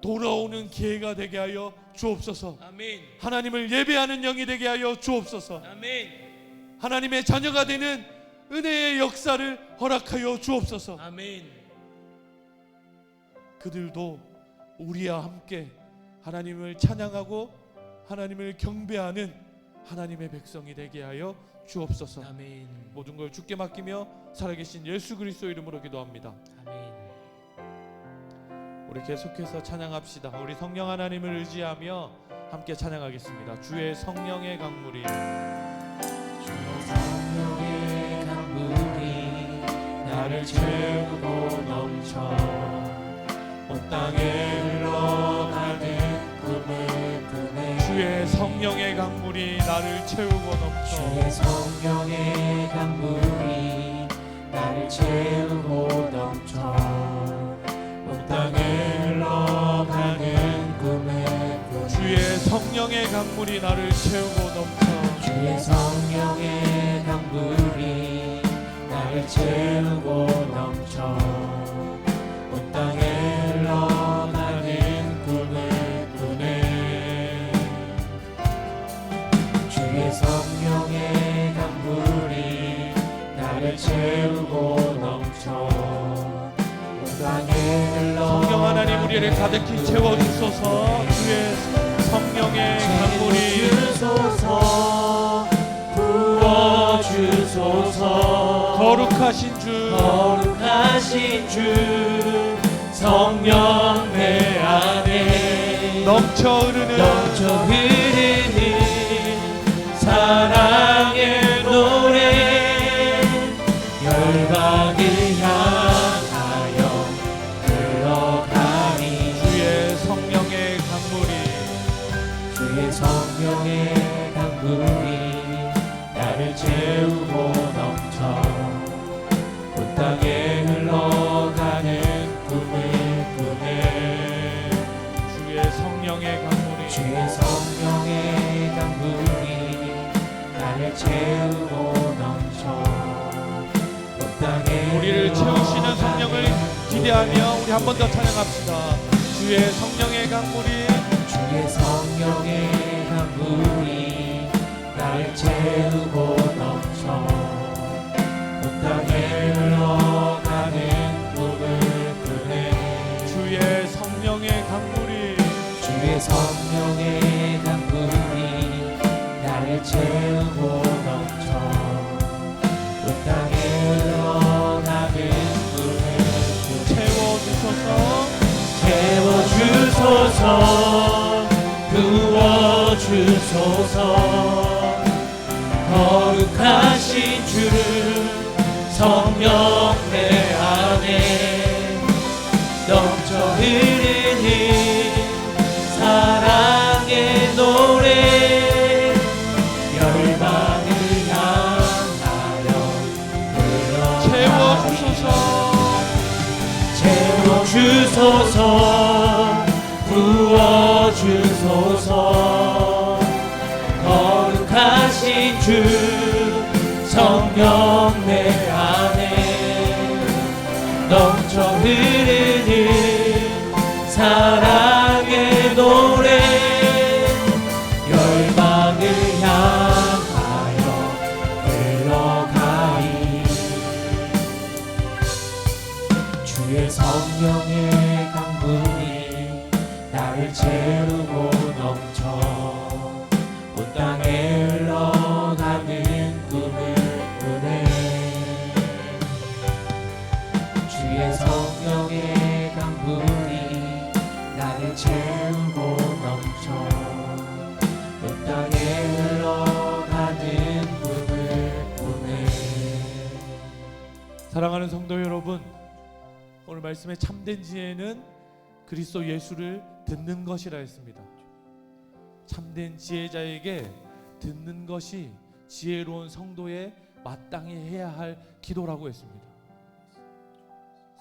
돌아오는 기회가 되게 하여 주옵소서. 아멘. 하나님을 예배하는 영이 되게 하여 주옵소서. 아멘. 하나님의 자녀가 되는 은혜의 역사를 허락하여 주옵소서. 아멘. 그들도 우리와 함께 하나님을 찬양하고 하나님을 경배하는 하나님의 백성이 되게 하여 주옵소서. 아멘. 모든 걸 주께 맡기며 살아계신 예수 그리스도 이름으로 기도합니다. 아멘. 우리 계속해서 찬양합시다. 우리 성령 하나님을 의지하며 함께 찬양하겠습니다. 주의 성령의 강물이 성령의 강물이 나를 채우고 넘쳐 온 땅에 흘러가는 꿈을 꾸네. 주의 성령의 강물이 나를 채우고 넘쳐 주의 성령의 강물이 나를 채우고 넘쳐 온 땅에 흘러가는 꿈을 꾸네. 주의 성령의 강물이 나를 채우고 넘쳐 주의 성령의 강물이 나를 채우고 넘쳐 온 땅에 흘러가는 꿈을 꾸네. 주의 성령의 강물이 나를 채우고 넘쳐 온 땅에 흘러가는 성령 하나님 우리를 가득히 채워주소서. 주의 성령의 강물이 주소서 부어주소서. 거룩하신 주 거룩하신 주 성령 내 안에 넘쳐 흐르는 사랑의 노래 열방을 향하여 흘러가니. 주의 성령의 강물이 주의 성령의 강물이 나를 채우고 넘쳐 온 땅에 흘러가는 꿈을 꾸네. 주의 성령의 강물이 주의 성령의 강물이 나를 채우고 넘쳐 온 땅에 우리를 채우시는 성령을 기대하며 우리 한 번 더 찬양합시다. 주의 성령의 강물이 주의 성령의 강물이 나를 채우고 넘쳐 온 땅에 흘러가는 꿈을 꾸네. 주의 성령의 강물이 주의 성령의 강물이 나를 채우고 넘쳐 온 땅에 흘러가는 꿈을 꾸네. 채워주소서. 채워주소서 부어주소서. 거룩하신 주 성령 내 안에 넘쳐 흐르는 사랑의 노래 열방을 향하여 흘러가니. 채워주소서 부어주소서. 거룩하신 주 성령 내 안에 넘쳐 흐르는 사랑의 노래 열방을 향하여 흘러가니. 주의 성령의 강물이 나를 채우고 넘쳐 온 땅에 흘러가는 꿈을 꾸네. 주의 성령의 강물이 나를 채우고 넘쳐 온 땅에 흘러가는 꿈을 꾸네. 사랑하는 성도 여러분, 오늘 말씀의 참된 지혜는 그리스도 예수를 듣는 것이라 했습니다. 참된 지혜자에게 듣는 것이 지혜로운 성도의 마땅히 해야 할 기도라고 했습니다.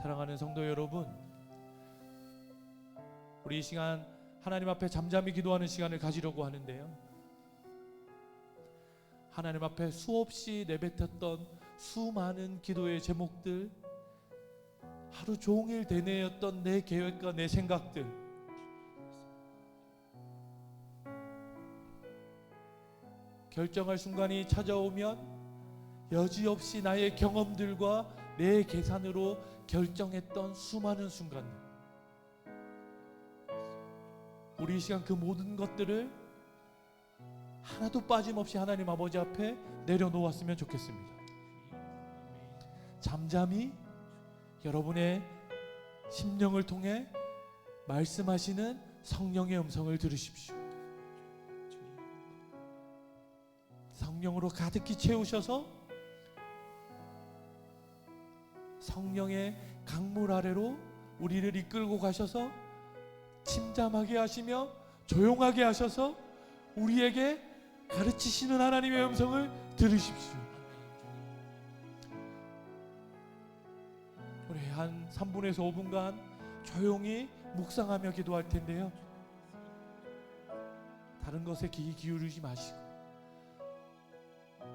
사랑하는 성도 여러분, 우리 이 시간 하나님 앞에 잠잠히 기도하는 시간을 가지려고 하는데요, 하나님 앞에 수없이 내뱉었던 수많은 기도의 제목들, 하루 종일 되뇌었던 내 계획과 내 생각들, 결정할 순간이 찾아오면 여지없이 나의 경험들과 내 계산으로 결정했던 수많은 순간들, 우리 이 시간 그 모든 것들을 하나도 빠짐없이 하나님 아버지 앞에 내려놓았으면 좋겠습니다. 잠잠히 여러분의 심령을 통해 말씀하시는 성령의 음성을 들으십시오. 성령으로 가득히 채우셔서 성령의 강물 아래로 우리를 이끌고 가셔서 침잠하게 하시며 조용하게 하셔서 우리에게 가르치시는 하나님의 음성을 들으십시오. 우리 한 3분에서 5분간 조용히 묵상하며 기도할 텐데요, 다른 것에 귀 기울이지 마시고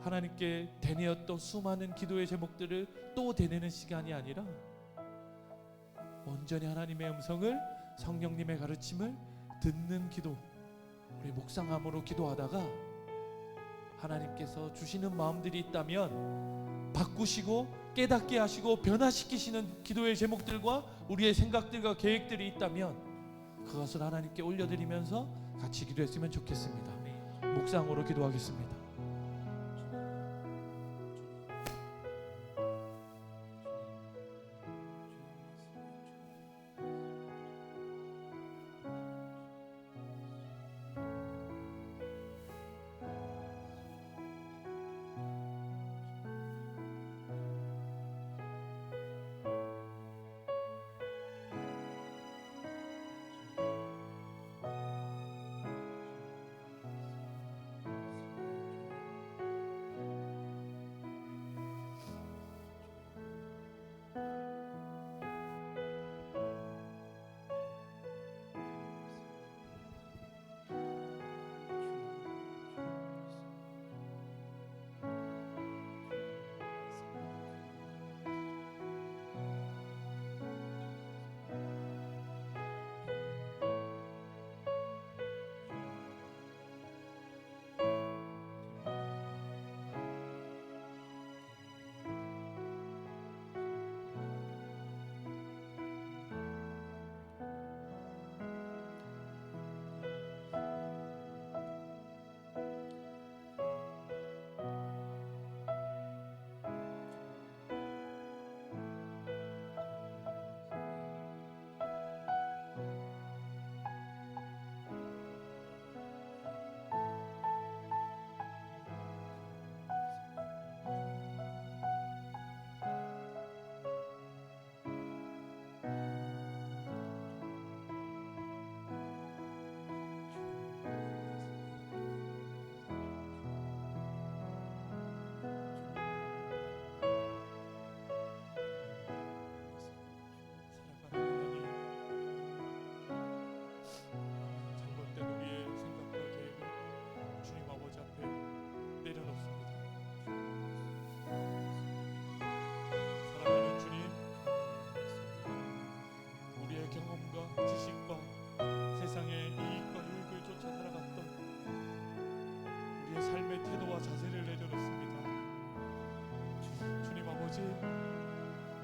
하나님께 되뇌었던 수많은 기도의 제목들을 또 되뇌는 시간이 아니라 온전히 하나님의 음성을, 성령님의 가르침을 듣는 기도, 우리 묵상함으로 기도하다가 하나님께서 주시는 마음들이 있다면 바꾸시고 깨닫게 하시고 변화시키시는 기도의 제목들과 우리의 생각들과 계획들이 있다면 그것을 하나님께 올려드리면서 같이 기도했으면 좋겠습니다. 묵상으로 기도하겠습니다.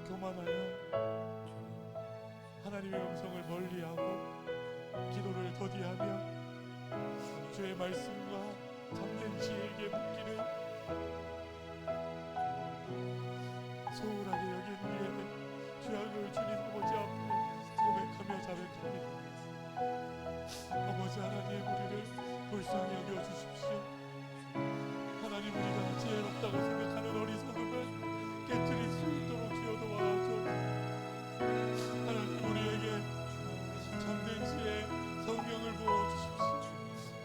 교만하여 하나님의 음성을 멀리하고 기도를 더디하며 주의 말씀과 참된 지혜에게 묻기를 소홀하게 여긴 우리의 죄악을 주님 아버지 앞에 고백하며 자백합니다. 아버지 하나님, 우리를 불쌍히 여겨주십시오. 하나님, 우리가 지혜롭다고 생각하는 어리석음을 깨트릴 수 있도록 주여 도와주옵소서. 하나님, 우리에게 참된 지혜 성령을 부어주십시오.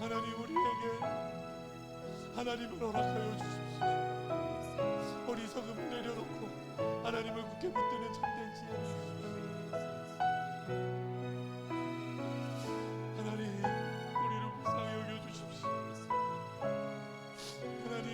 하나님, 우리에게 하나님을 허락하여 주십시오. 어리석음을 내려놓고 하나님을 굳게 붙드는 참된 지혜를 주십시오. 하나님, 우리를 불쌍히 여겨주십시오. 하나님,